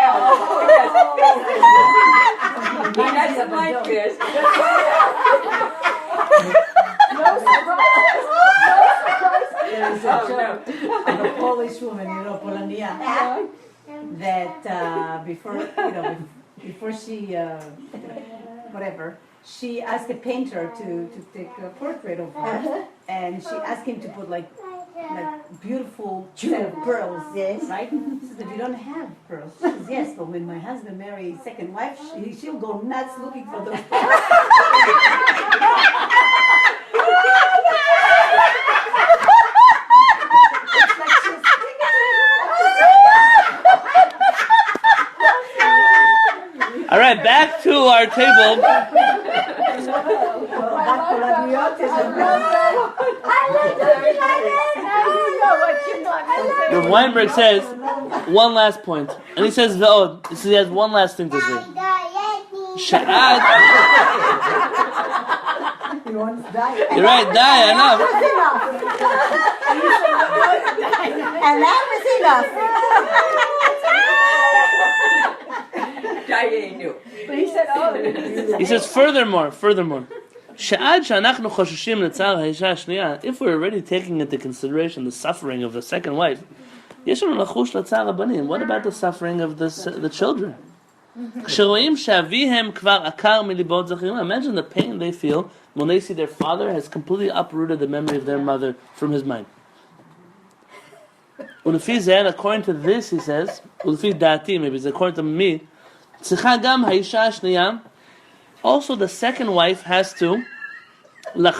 He doesn't like this. No surprise. There's a joke of a Polish woman, Polania, that before she, she asked a painter to take a portrait of her, and she asked him to put like beautiful set of pearls, Yes. right? She said, "You don't have pearls." She says, "Yes, but when my husband marries second wife, she'll go nuts looking for those pearls." all right, back to our table. Rav Weinberg says one last point, and he says, he has one last thing to say. Shaar. You're right, die, enough. And that was enough. Chaye knew. But he said, oh. He says, furthermore, if we're already taking into consideration the suffering of the second wife, what about the suffering of the children? Imagine the pain they feel when they see their father has completely uprooted the memory of their mother from his mind. According to this, he says, maybe it's according to me, also the second wife has to the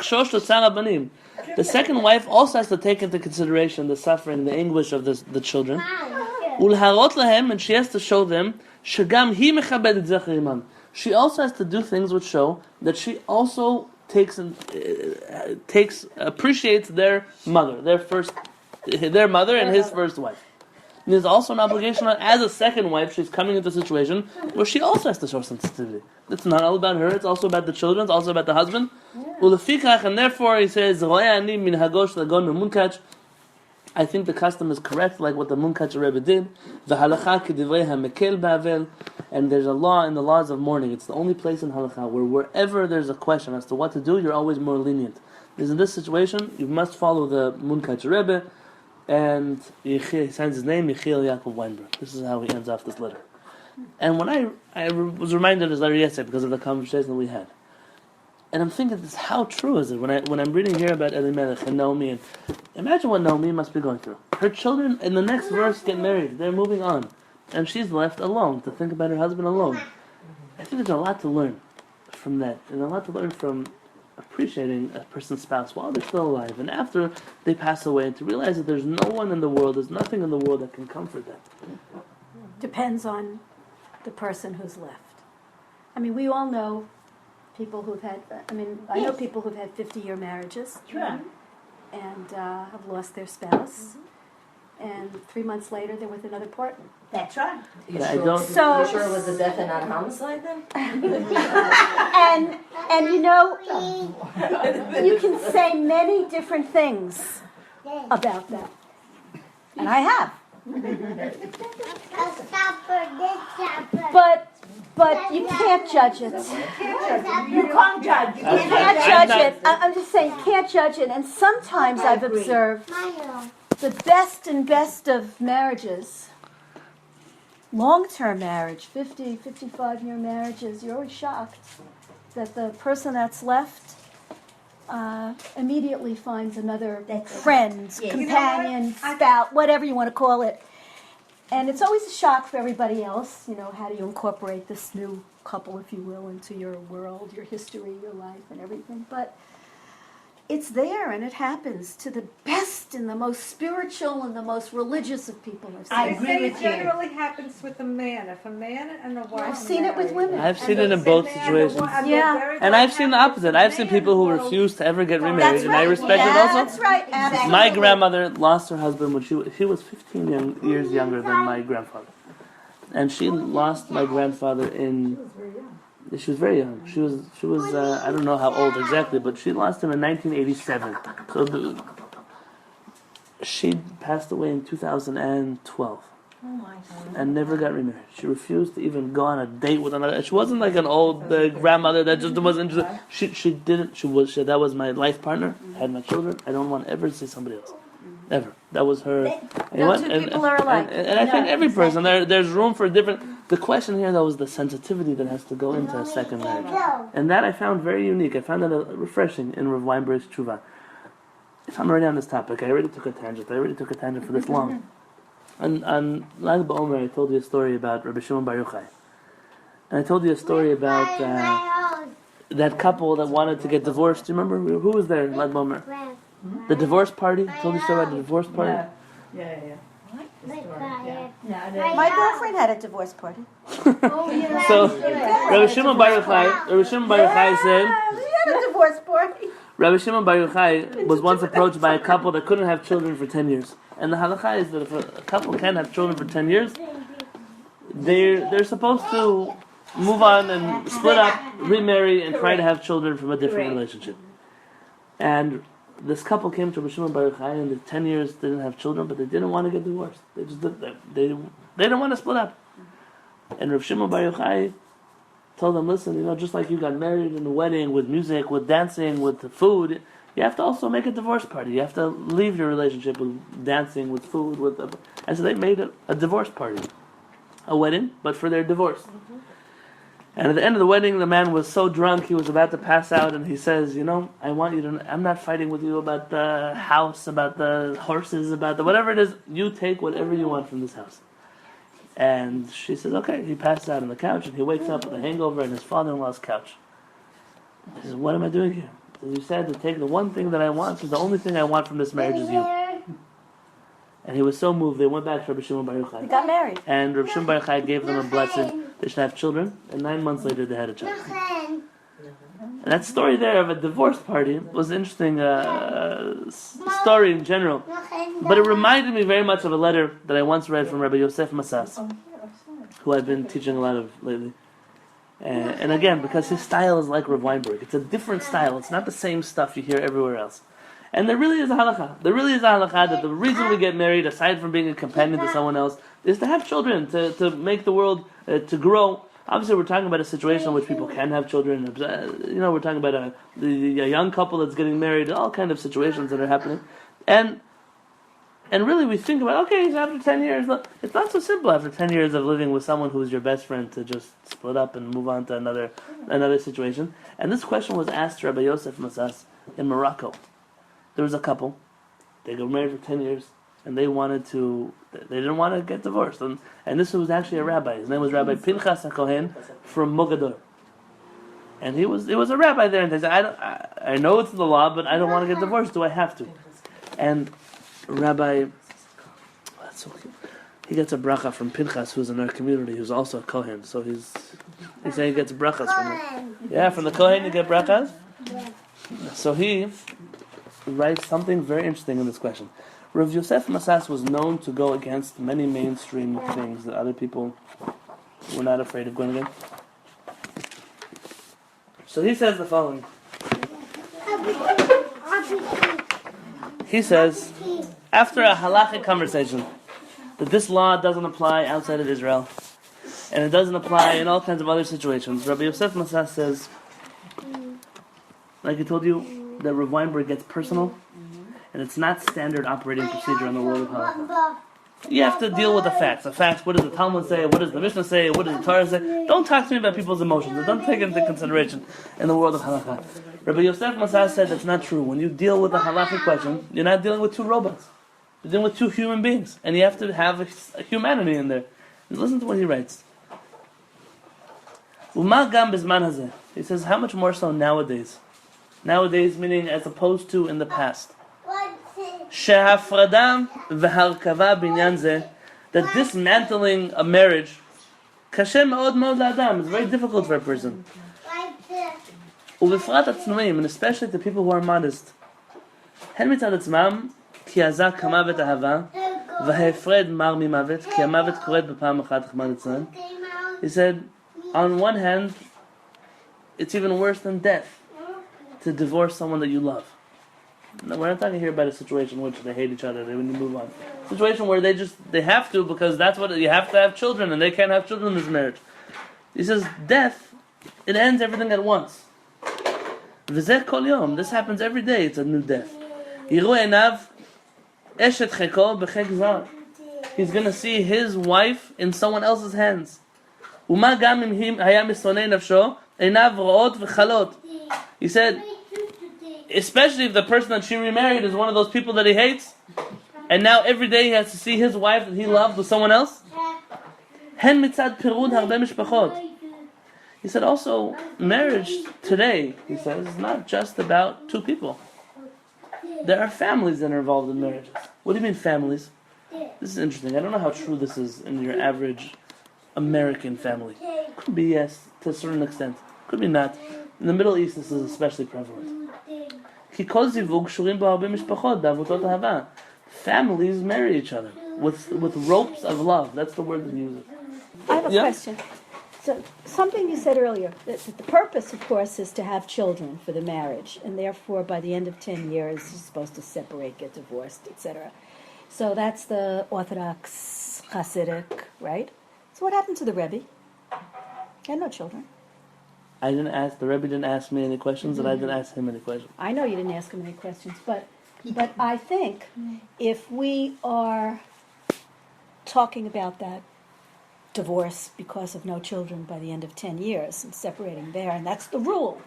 second wife also has to take into consideration the suffering, the anguish of the children. And she has to show them she also has to do things which show that she also appreciates their mother and his first wife. And there's also an obligation as a second wife, she's coming into a situation where she also has to show sensitivity. It's not all about her, it's also about the children, it's also about the husband. And therefore he says, I think the custom is correct, like what the Munkach Rebbe did. And there's a law in the laws of mourning. It's the only place in halakha where wherever there's a question as to what to do, you're always more lenient. Because in this situation, you must follow the Munkach Rebbe, and he signs his name, Yechiel Yaakov Weinberg. This is how he ends off this letter. And when I was reminded of this letter yesterday because of the conversation that we had. And I'm thinking, this how true is it when I'm reading here about Elimelech and Naomi, and imagine what Naomi must be going through. Her children in the next verse get married, they're moving on, and she's left alone to think about her husband alone. I think there's a lot to learn from that, and a lot to learn from appreciating a person's spouse while they're still alive, and after they pass away, and to realize that there's no one in the world, there's nothing in the world that can comfort them. Depends on the person who's left. I mean, we all know people who've had, I know people who've had 50-year marriages. Sure. And have lost their spouse. And 3 months later, they're with another partner. That's right. You Yeah, sure, So- you sure it was a death and not a homicide then? And you know, you can say many different things about that. And I have. But you can't judge it. You can't judge. You can't judge it. I'm just saying, you can't judge it. And sometimes I've observed the best of marriages, long-term marriage, 50, 55-year marriages, you're always shocked that the person that's left immediately finds another friend, companion, spouse, whatever you want to call it. And it's always a shock for everybody else. How do you incorporate this new couple, if you will, into your world, your history, your life, and everything? But it's there, and it happens to the best and the most spiritual and the most religious of people. I They agree say with it you. generally happens with a man. If a man and a wife I've seen it with women. I've seen it in both situations. Yeah. And I've seen the opposite. I've seen people who refuse to ever get remarried, and I respect it also. That's right. Absolutely. My grandmother lost her husband when she was 15 years younger than my grandfather. And she lost my grandfather she was very young. She was I don't know how old exactly, but she lost him in 1987. So she passed away in 2012. Oh my God. And never got remarried. She refused to even go on a date with another. She wasn't like an old grandmother that just wasn't interested. She didn't. That was my life partner. I had my children. I don't want ever to see somebody else. Ever. That was her. No two people are alike. And I think every person, there's room for different. The question here, though, is the sensitivity that has to go into a second marriage. And that I found very unique. I found that refreshing in Rav Weinberg's Tshuva. If I'm already on this topic, I already took a tangent. For this long. On Lag BaOmer, I told you a story about Rabbi Shimon Bar Yochai. And I told you a story about that couple that wanted to get divorced. Do you remember? Who was there in Lag BaOmer? The divorce party? I told you a story about the divorce party? Yeah. My girlfriend had a divorce party. So, Rabbi Shimon Bar Yochai said, She had a divorce party. Rabbi Shimon Bar Yochai was once approached by a couple that couldn't have children for 10 years. And the halakha is that if a couple can't have children for 10 years, they're supposed to move on and split up, remarry, and try to have children from a different relationship. And this couple came to Rabbi Shimon Bar Yochai, and the 10 years they didn't have children, but they didn't want to get divorced. They didn't want to split up. And Rav Shimon Bar Yochai told them, listen, just like you got married in a wedding with music, with dancing, with the food, you have to also make a divorce party. You have to leave your relationship with dancing, with food, and so they made a divorce party. A wedding, but for their divorce. And at the end of the wedding, the man was so drunk, he was about to pass out, and he says, I want you to, I'm not fighting with you about the house, about the horses, about the whatever it is, you take whatever you want from this house. And she says, okay. He passes out on the couch, and he wakes up with a hangover on his father-in-law's couch. He says, what am I doing here? He says, you said to take the one thing that I want, because the only thing I want from this marriage is you. And he was so moved, they went back to Rabbi Shimon Bar Yochai. They got married. And Rabbi Shimon Bar Yochai gave them a blessing. They should have children, and 9 months later they had a child. And that story there of a divorce party was an interesting story in general. But it reminded me very much of a letter that I once read from Rabbi Yosef Masas, who I've been teaching a lot of lately. And again, because his style is like Rav Weinberg. It's a different style. It's not the same stuff you hear everywhere else. And there really is a halakha. There really is a halakha that the reason we get married, aside from being a companion to someone else, is to have children, to make the world, to grow. Obviously, we're talking about a situation in which people can have children. We're talking about a young couple that's getting married, all kind of situations that are happening. And really we think about, okay, so after 10 years, it's not so simple after 10 years of living with someone who is your best friend to just split up and move on to another situation. And this question was asked to Rabbi Yosef Masas in Morocco. There was a couple. They got married for 10 years, and they didn't want to get divorced. And this was actually a rabbi. His name was Rabbi Pinchas HaKohen from Mogador. And he was a rabbi there, and they said, I know it's the law, but I don't want to get divorced. Do I have to? And Rabbi, that's so cute. He gets a bracha from Pinchas, who's in our community, who's also a Kohen. So he's saying he gets brachas from the Kohen. You get brachas. So he writes something very interesting in this question. Rav Yosef Masas was known to go against many mainstream things that other people were not afraid of going against. So he says the following. He says, after a halachic conversation, that this law doesn't apply outside of Israel, and it doesn't apply in all kinds of other situations, Rabbi Yosef Masas says, like I told you, that Rav Weinberg gets personal, and it's not standard operating procedure in the world of halakha. You have to deal with the facts. The facts, what does the Talmud say, what does the Mishnah say, what does the Torah say? Don't talk to me about people's emotions. Don't take it into consideration in the world of halakha. Rabbi Yosef Masas said that's not true. When you deal with a halakhic question, you're not dealing with two robots. You're dealing with two human beings, and you have to have a humanity in there. And listen to what he writes. Uma gam bizman hazeh. He says, how much more so nowadays? Nowadays, meaning as opposed to in the past. Shehafradam v'harkava binyan zeh, that dismantling a marriage, kashem me'od me'od la'adam, is very difficult for a person. Ubefrat atznuim, and especially to people who are modest. Hen mitzad atzmam, ki hazak kamavet ahava, v'hefred mar mimavet, ki hamavet koret b'pam achat chman etzlan. He said, on one hand, it's even worse than death to divorce someone that you love. No, we're not talking here about a situation in which they hate each other, they when you move on. A situation where they have to, because that's what you have to have children, and they can't have children in this marriage. He says, death, it ends everything at once. V'zeh kol yom, this happens every day, it's a new death. Yiru einav eshet cheko b'chek zar. He's going to see his wife in someone else's hands. Uma gam im haya misonei nafsho, einav ro'ot v'chalot. He said, especially if the person that she remarried is one of those people that he hates, and now every day he has to see his wife that he loved with someone else. Hen mitzad pirud harbe mishpachot. He said also, marriage today, he says, is not just about two people. There are families that are involved in marriages. What do you mean families? This is interesting. I don't know how true this is in your average American family. Could be yes, to a certain extent. Could be not. In the Middle East, this is especially prevalent. Families marry each other with ropes of love. That's the word that he uses. I have a question. So, something you said earlier, that the purpose, of course, is to have children for the marriage, and therefore, by the end of 10 years, you're supposed to separate, get divorced, etc. So that's the Orthodox Hasidic, right? So what happened to the Rebbe? I had no children. I didn't ask, the Rebbe didn't ask me any questions, and I didn't ask him any questions. I know you didn't ask him any questions, but I think if we are talking about that divorce because of no children by the end of 10 years and separating there, and that's the rule.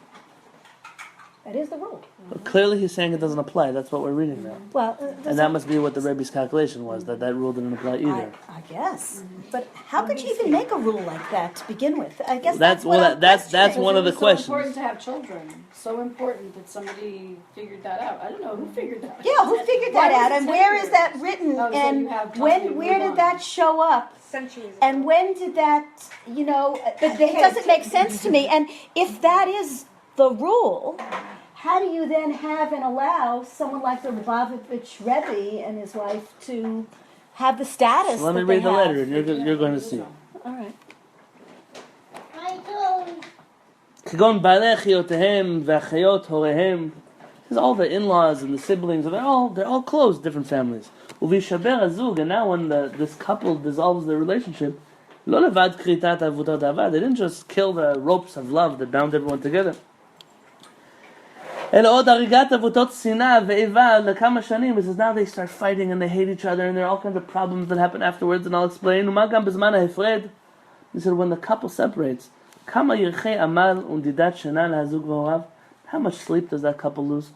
That is the rule. But clearly he's saying it doesn't apply. That's what we're reading now. Well, And that must be what the Rebbe's calculation was, that rule didn't apply either. I guess. But how could you even make a rule like that to begin with? I guess That's what I'm that's questioning. one of the It was questions. so important to have children. So important that somebody figured that out. I don't know who figured that out. Yeah, who figured Why that out, was it and 10 where is years? that written, Oh, so and you have time to where move did on. that show up? Centuries ago. And when did that, it doesn't make sense to me. And if that is the rule, how do you then have and allow someone like the Lubavitch Rebbe and his wife to have the status So let me that they read the have? letter, and you're going to see. All right. כגון בעלי אחיותיהם ואחיות הוריהם. All the in-laws and the siblings, they're all close, different families. ובישבר הזוג, and now when this couple dissolves their relationship, לא לבד כריתת עבותות אהבה, they didn't just kill the ropes of love that bound everyone together. אלא עוד הריגת עבותות שנאה ואיבה לכמה שנים. It says now they start fighting and they hate each other and there are all kinds of problems that happen afterwards, and I'll explain. ומה גם בזמן ההפרד? He said when the couple separates, כמה ירחי עמל ונדידת שינה להזוג והוריו? How much sleep does that couple lose?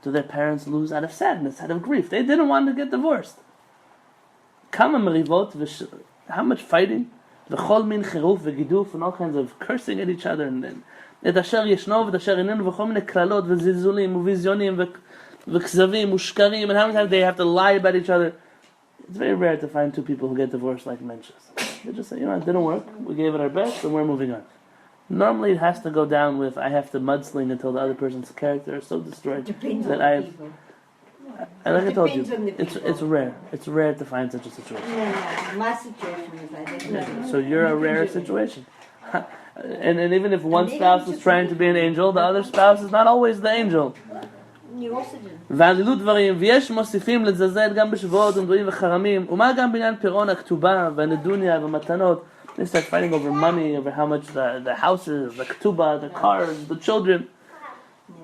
Do their parents lose out of sadness, out of grief? They didn't want to get divorced. כמה מריבות how much fighting? וכל מין חירוף וגידוף and all kinds of cursing at each other and את אשר ישנו ואת אשר איננו וכל מיני קללות וזלזולים וויזיונים וכזבים ושקרים, and how many times they have to lie about each other. It's very rare to find two people who get divorced like mentions. They just say, it didn't work, we gave it our best and we're moving on. Normally it has to go down with I have to mudsling until the other person's character is so destroyed that and like I told you, it's rare. It's rare to find such a situation. My situation is like that. So you're a rare situation. And even if one spouse is trying to be an angel, the other spouse is not always the angel. You also do. ועלילו דברים, ויש מוסיפים לזלזל גם בשבועות ונדורים וחרמים, ומה גם בעניין פירעון הכתובה והנדוניה והמתנות. They start fighting over money, over how much the houses, the ketubah, the cars, the children.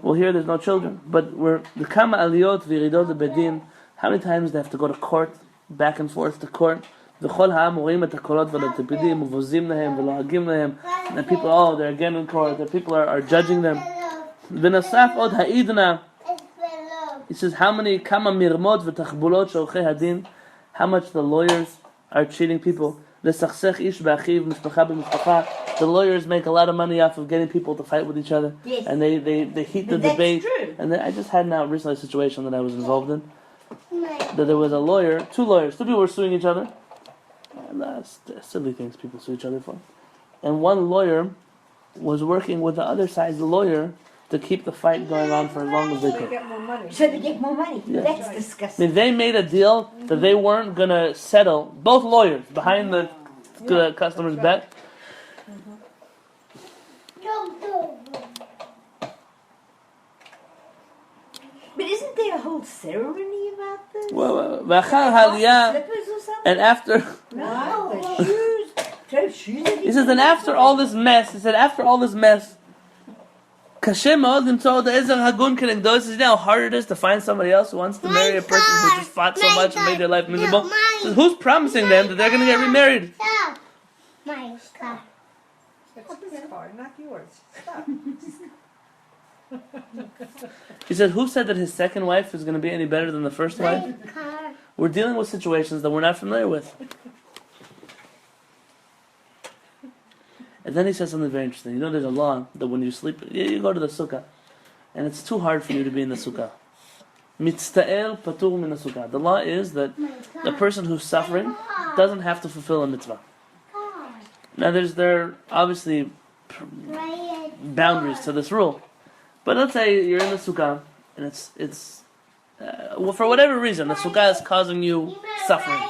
Well, here there's no children. But we're the kama aliyot v'yiridot bedin. How many times they have to go to court, back and forth to court? וכל העם רואים את הקולות ולטפידים ובוזים להם ולועגים להם. And people, they're again in court. The people are judging them. ונוסף עוד העידנה. He says, how many kama mirmot v'tachbulot שעורכי הדין? How much the lawyers are cheating people. לסכסך איש באחיו, משפחה במשפחה. The lawyers make a lot of money off of getting people to fight with each other. Yes. And they heat the debate. And then I just had now recently a situation that I was involved in. That there was two people were suing each other. And silly things people sue each other for. And one lawyer was working with the other side's lawyer to keep the fight going on for as long as they could. Get more money. So they get more money. Yeah. That's I disgusting. mean, they made a deal that they weren't going to settle, both lawyers, behind the customer's back. But isn't there a whole ceremony about this? ואחר העלייה, Slippers or something? and after, No, the shoes. Throw shoes at he says, and after all this mess, קשה מאוד למצוא עוד עזר הגון כנגדו. He says, you know how hard it is to find somebody else who wants to marry a person who just fought so much and made their life miserable. He says, who's promising them that they're going to get remarried? It's his car, not yours. Stop. He said, who said that his second wife is going to be any better than the first wife? We're dealing with situations that we're not familiar with. And then he says something very interesting. There's a law that when you sleep, you go to the sukkah, and it's too hard for you to be in the sukkah. Mitzta'el patur min sukkah. The law is that the person who's suffering doesn't have to fulfill a mitzvah. Now there are obviously boundaries to this rule. But let's say you're in the sukkah, and it's for whatever reason, the sukkah is causing you suffering.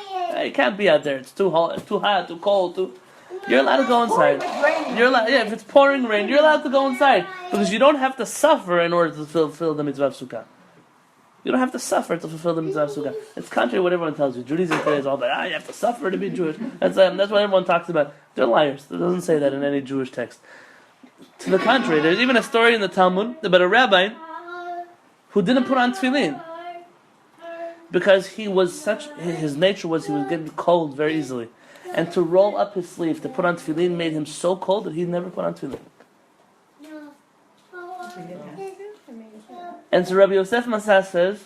You can't be out there. It's too hot, too cold, You're allowed to go inside. If it's pouring rain, you're allowed to go inside because you don't have to suffer in order to fulfill the mitzvah of sukkah. You don't have to suffer to fulfill the mitzvah of sukkah. It's contrary to what everyone tells you. Judaism today is all about, you have to suffer to be Jewish. That's what everyone talks about. They're liars. It doesn't say that in any Jewish text. To the contrary, there's even a story in the Talmud about a rabbi who didn't put on tefillin because his nature was he was getting cold very easily. And to roll up his sleeve, to put on tefillin made him so cold that he never put on tefillin. And so Rabbi Yosef Masas says,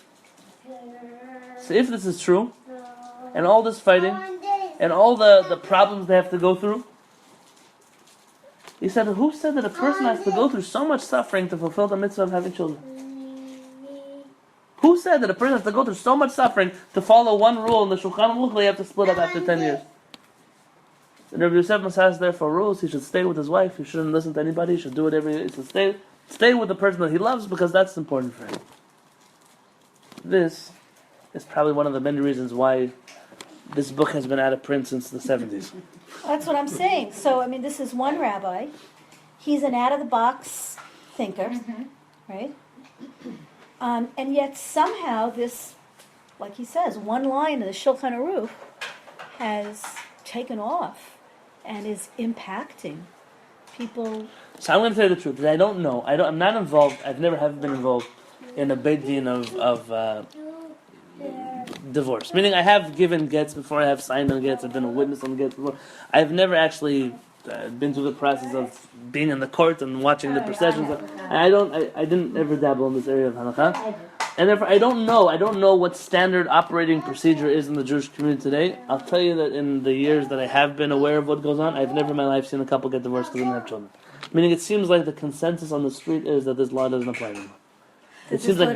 so if this is true, and all this fighting, and all the problems they have to go through, he said, who said that a person has to go through so much suffering to fulfill the mitzvah of having children? Who said that a person has to go through so much suffering to follow one rule in the Shulchan Aruch they have to split up after 10 years? And Rabbi Yosef Masas therefore rules he should stay with his wife, he shouldn't listen to anybody, he should do whatever he should stay with the person that he loves because that's important for him. This is probably one of the many reasons why this book has been out of print since the 70s. That's what I'm saying. So, this is one rabbi. He's an out-of-the-box thinker, right? And yet somehow this, like he says, one line in the Shulchan Aruch has taken off and is impacting people. So I'm going to tell you the truth. That I don't know. I'm not involved. I've never have been involved in a beit din of divorce. Meaning I have given gets before, I have signed on gets, I've been a witness on gets before. I've never actually been through the process of being in the court and watching the processions. I didn't ever dabble in this area of halakha. And therefore I don't know what standard operating procedure is in the Jewish community today. I'll tell you that in the years that I have been aware of what goes on, I've never in my life seen a couple get divorced because they didn't have children. Meaning it seems like the consensus on the street is that this law doesn't apply anymore. It seems like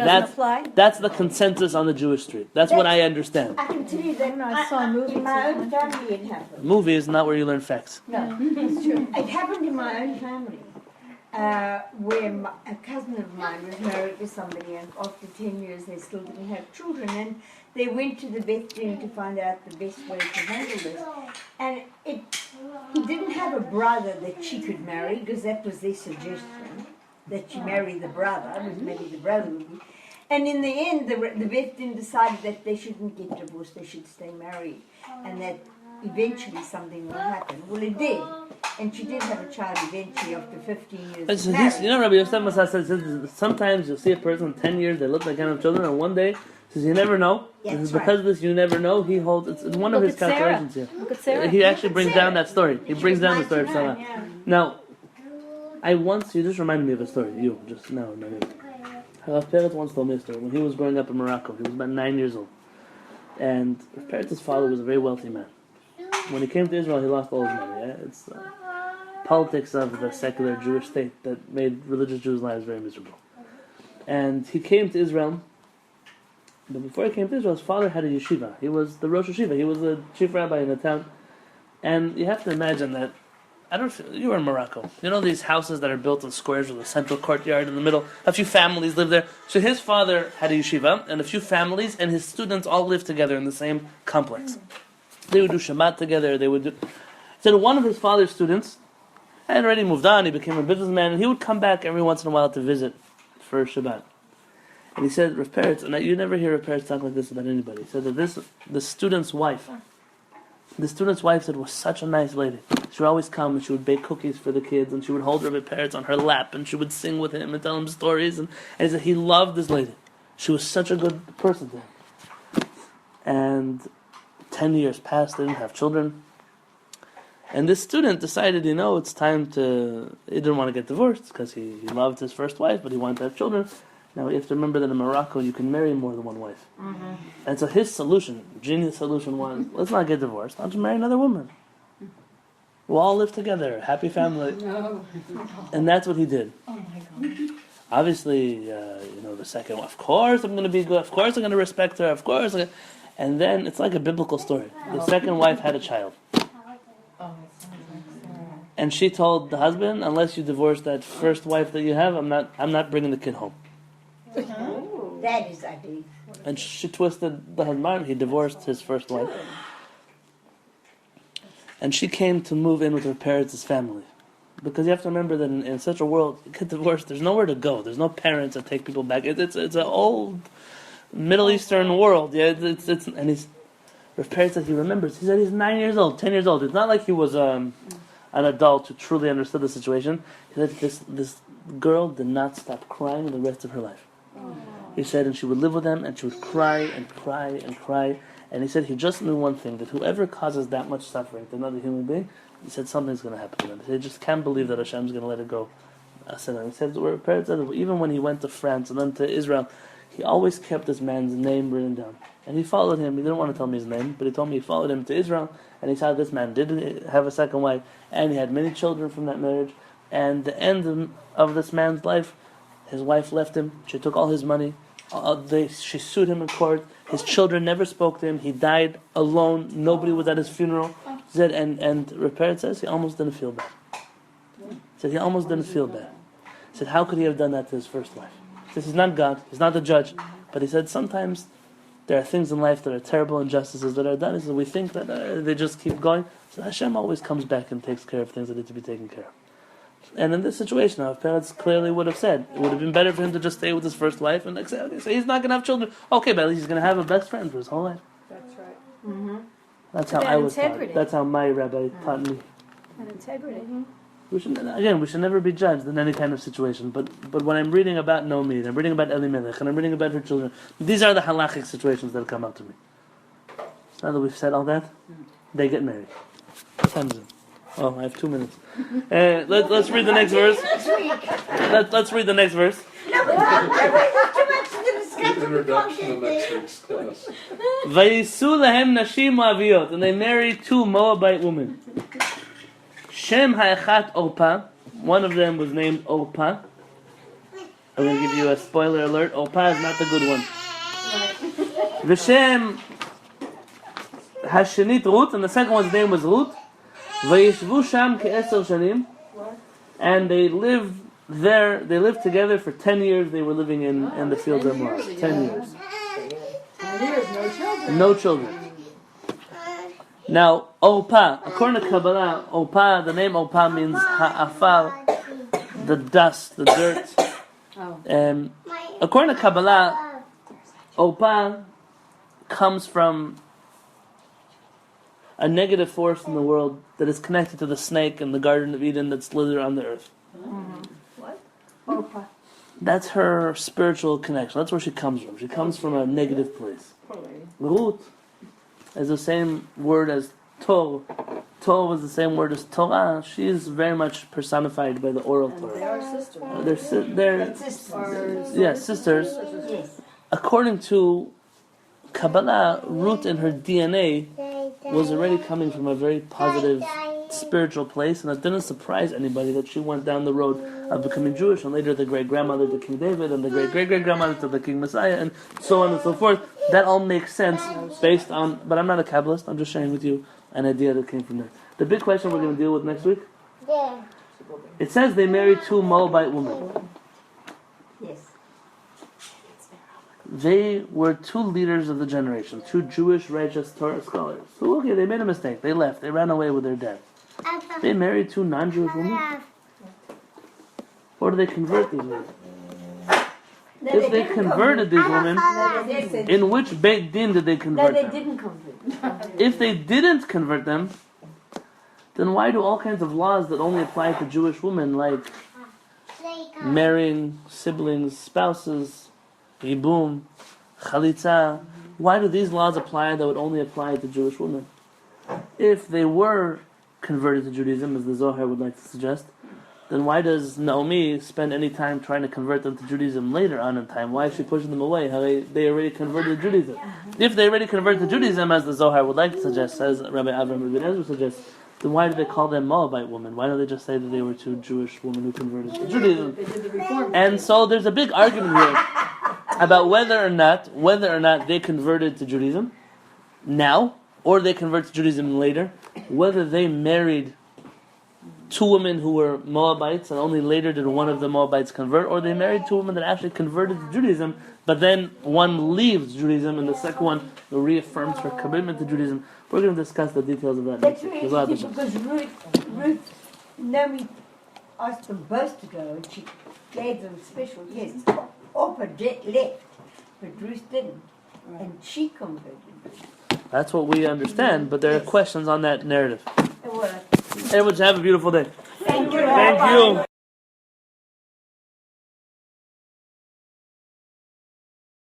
that's the consensus on the Jewish street. That's what I understand. I can tell you that I saw a movie. in my own family it happened. Movie is not where you learn facts. No, it's true. It happened in my own family. Where a cousin of mine was married to somebody, and after 10 years they still didn't have children, and they went to the Beit Din to find out the best way to handle this. And he didn't have a brother that she could marry, because that was their suggestion, that she marry the brother, because maybe the brother would be. And in the end, the Beit Din decided that they shouldn't get divorced, they should stay married, and that eventually something will happen. Well, it did. And she did have a child eventually after 15 years of marriage. Rabbi Yosef Masas says sometimes you'll see a person 10 years, they look like kind of children, and one day, says you never know. Because of this, you never know. He holds, it's one of his calculations here. Look at Sarah. He actually brings down that story. He brings down the story of Sarah. Yeah. Now, you just reminded me of a story. Just now. Rav Peretz once told me a story. When he was growing up in Morocco, he was about 9 years old. And Rav Peretz's father was a very wealthy man. When he came to Israel, he lost all his money. Yeah? It's politics of the secular Jewish state that made religious Jews' lives very miserable. And he came to Israel, but before he came to Israel, his father had a yeshiva. He was the Rosh Yeshiva. He was the chief rabbi in the town. And you have to imagine that, you were in Morocco. You know these houses that are built in squares with a central courtyard in the middle? A few families live there. So his father had a yeshiva, and a few families, and his students all lived together in the same complex. They would do Shabbat together. So one of his father's students had already moved on. He became a businessman, and he would come back every once in a while to visit for Shabbat. And he said, Rav Peretz, and you never hear Rav Peretz talk like this about anybody. He said that the student's wife said was such a nice lady. She would always come and she would bake cookies for the kids, and she would hold Rabbi Peretz on her lap, and she would sing with him and tell him stories. And he said he loved this lady. She was such a good person to him. And 10 years passed, they didn't have children. And this student decided, it's time to... He didn't want to get divorced because he loved his first wife, but he wanted to have children. Now, you have to remember that in Morocco, you can marry more than one wife. Mm-hmm. And so his genius solution was, let's not get divorced. I'll just marry another woman. We'll all live together, happy family. No. And that's what he did. Oh, my God. Obviously, the second one, of course I'm going to be good. Of course I'm going to respect her. Of course. And then, it's like a biblical story. The second wife had a child. And she told the husband, unless you divorce that first wife that you have, I'm not bringing the kid home. That is ugly. And she twisted the husband. He divorced his first wife. And she came to move in with her parents' family. Because you have to remember that in such a world, you get divorced, there's nowhere to go. There's no parents that take people back. It's an old Middle Eastern world. Yeah, it's and he's prepared that he remembers. He said he's 9 years old, 10 years old. It's not like he was an adult who truly understood the situation. He said this girl did not stop crying the rest of her life. He said, and she would live with him, and she would cry and cry and cry. And he said he just knew one thing, that whoever causes that much suffering to another human being, he said something's going to happen to them. He said, he just can't believe that Hashem's going to let it go. He said, even when he went to France and then to Israel, he always kept this man's name written down. And he followed him. He didn't want to tell me his name, but he told me he followed him to Israel, and he saw this man did have a second wife, and he had many children from that marriage. And the end of this man's life, his wife left him. She took all his money. She sued him in court. His children never spoke to him. He died alone. Nobody was at his funeral. He said, and Repaired says he almost didn't feel bad. He said he almost didn't feel bad. He said, how could he have done that to his first wife? He says he's not God. He's not the judge. But he said sometimes there are things in life that are terrible injustices that are done. He said we think that they just keep going. So Hashem always comes back and takes care of things that need to be taken care of. And in this situation, our parents clearly would have said it would have been better for him to just stay with his first wife and say, okay, so he's not going to have children. Okay, but at least he's going to have a best friend for his whole life. That's right. Mm-hmm. That's how I was taught. That's how my rabbi taught me. And integrity. We should never be judged in any kind of situation. But when I'm reading about Naomi, and I'm reading about Elimelech, and I'm reading about her children, these are the halachic situations that come up to me. Now that we've said all that, they get married. Oh, I have 2 minutes. Let's read the next verse. Let's read the next verse. Introduction to next week's class. Vayisu lahem nashim moaviyot, and they married 2 Moabite women. Shem ha'echat Orpah. One of them was named Orpah. I'm going to give you a spoiler alert. Orpah is not the good one. V'shem hashenit Ruth, and the second one's name was Ruth. Vayishvu sham ke'eser shanim, and they lived there. They lived together for 10 years. They were living in the fields of Moab. 10 years. 10 years, no children. No children. Now, Orpah, according to Kabbalah, Orpah, the name Orpah means ha'afar, the dust, the dirt. According to Kabbalah, Orpah comes from a negative force in the world that is connected to the snake in the Garden of Eden that slithered on the earth. What? Orpah. That's her spiritual connection. That's where she comes from. She comes from a negative place. Ruth is the same word as Torah. Torah was the same word as Torah. She is very much personified by the oral Torah. They are sisters. They're sisters. Yes. According to Kabbalah, Ruth in her DNA was already coming from a very positive spiritual place, and it didn't surprise anybody that she went down the road of becoming Jewish, and later the great-grandmother to King David, and the great-great-grandmother to the King Messiah, and so on and so forth. That all makes sense based on, but I'm not a Kabbalist, I'm just sharing with you an idea that came from there. The big question we're going to deal with next week, it says they married 2 Moabite women. Yes. They were 2 leaders of the generation, 2 Jewish righteous Torah scholars. So okay, they made a mistake. They left. They ran away with their dad. They married 2 non-Jewish women? Or do they convert these women? If they converted these women, in which Beit Din did they convert them? No, they didn't convert. If they didn't convert them, then why do all kinds of laws that only apply to Jewish women, like marrying siblings, spouses, Yibum, Chalitza, why do these laws apply that would only apply to Jewish women? If they were converted to Judaism, as the Zohar would like to suggest, then why does Naomi spend any time trying to convert them to Judaism later on in time? Why is she pushing them away? How they already converted to Judaism. If they already converted to Judaism, as the Zohar would like to suggest, as Rabbi Avram Ibn Ezra suggests, then why do they call them Moabite women? Why don't they just say that they were 2 Jewish women who converted to Judaism? And so there's a big argument here about whether or not they converted to Judaism now, or they converted to Judaism later, whether they married 2 women who were Moabites and only later did one of the Moabites convert, or they married 2 women that actually converted to Judaism, but then one leaves Judaism and the second one reaffirms her commitment to Judaism. We're going to discuss the details of that That's next week. really interesting because Ruth, Naomi asked them both to go and she gave them special yes. Orpah left. but Ruth didn't, and she converted Ruth. That's what we understand, but there are Yes. questions on that narrative. Well, Everyone, have a beautiful day. thank you. Thank you.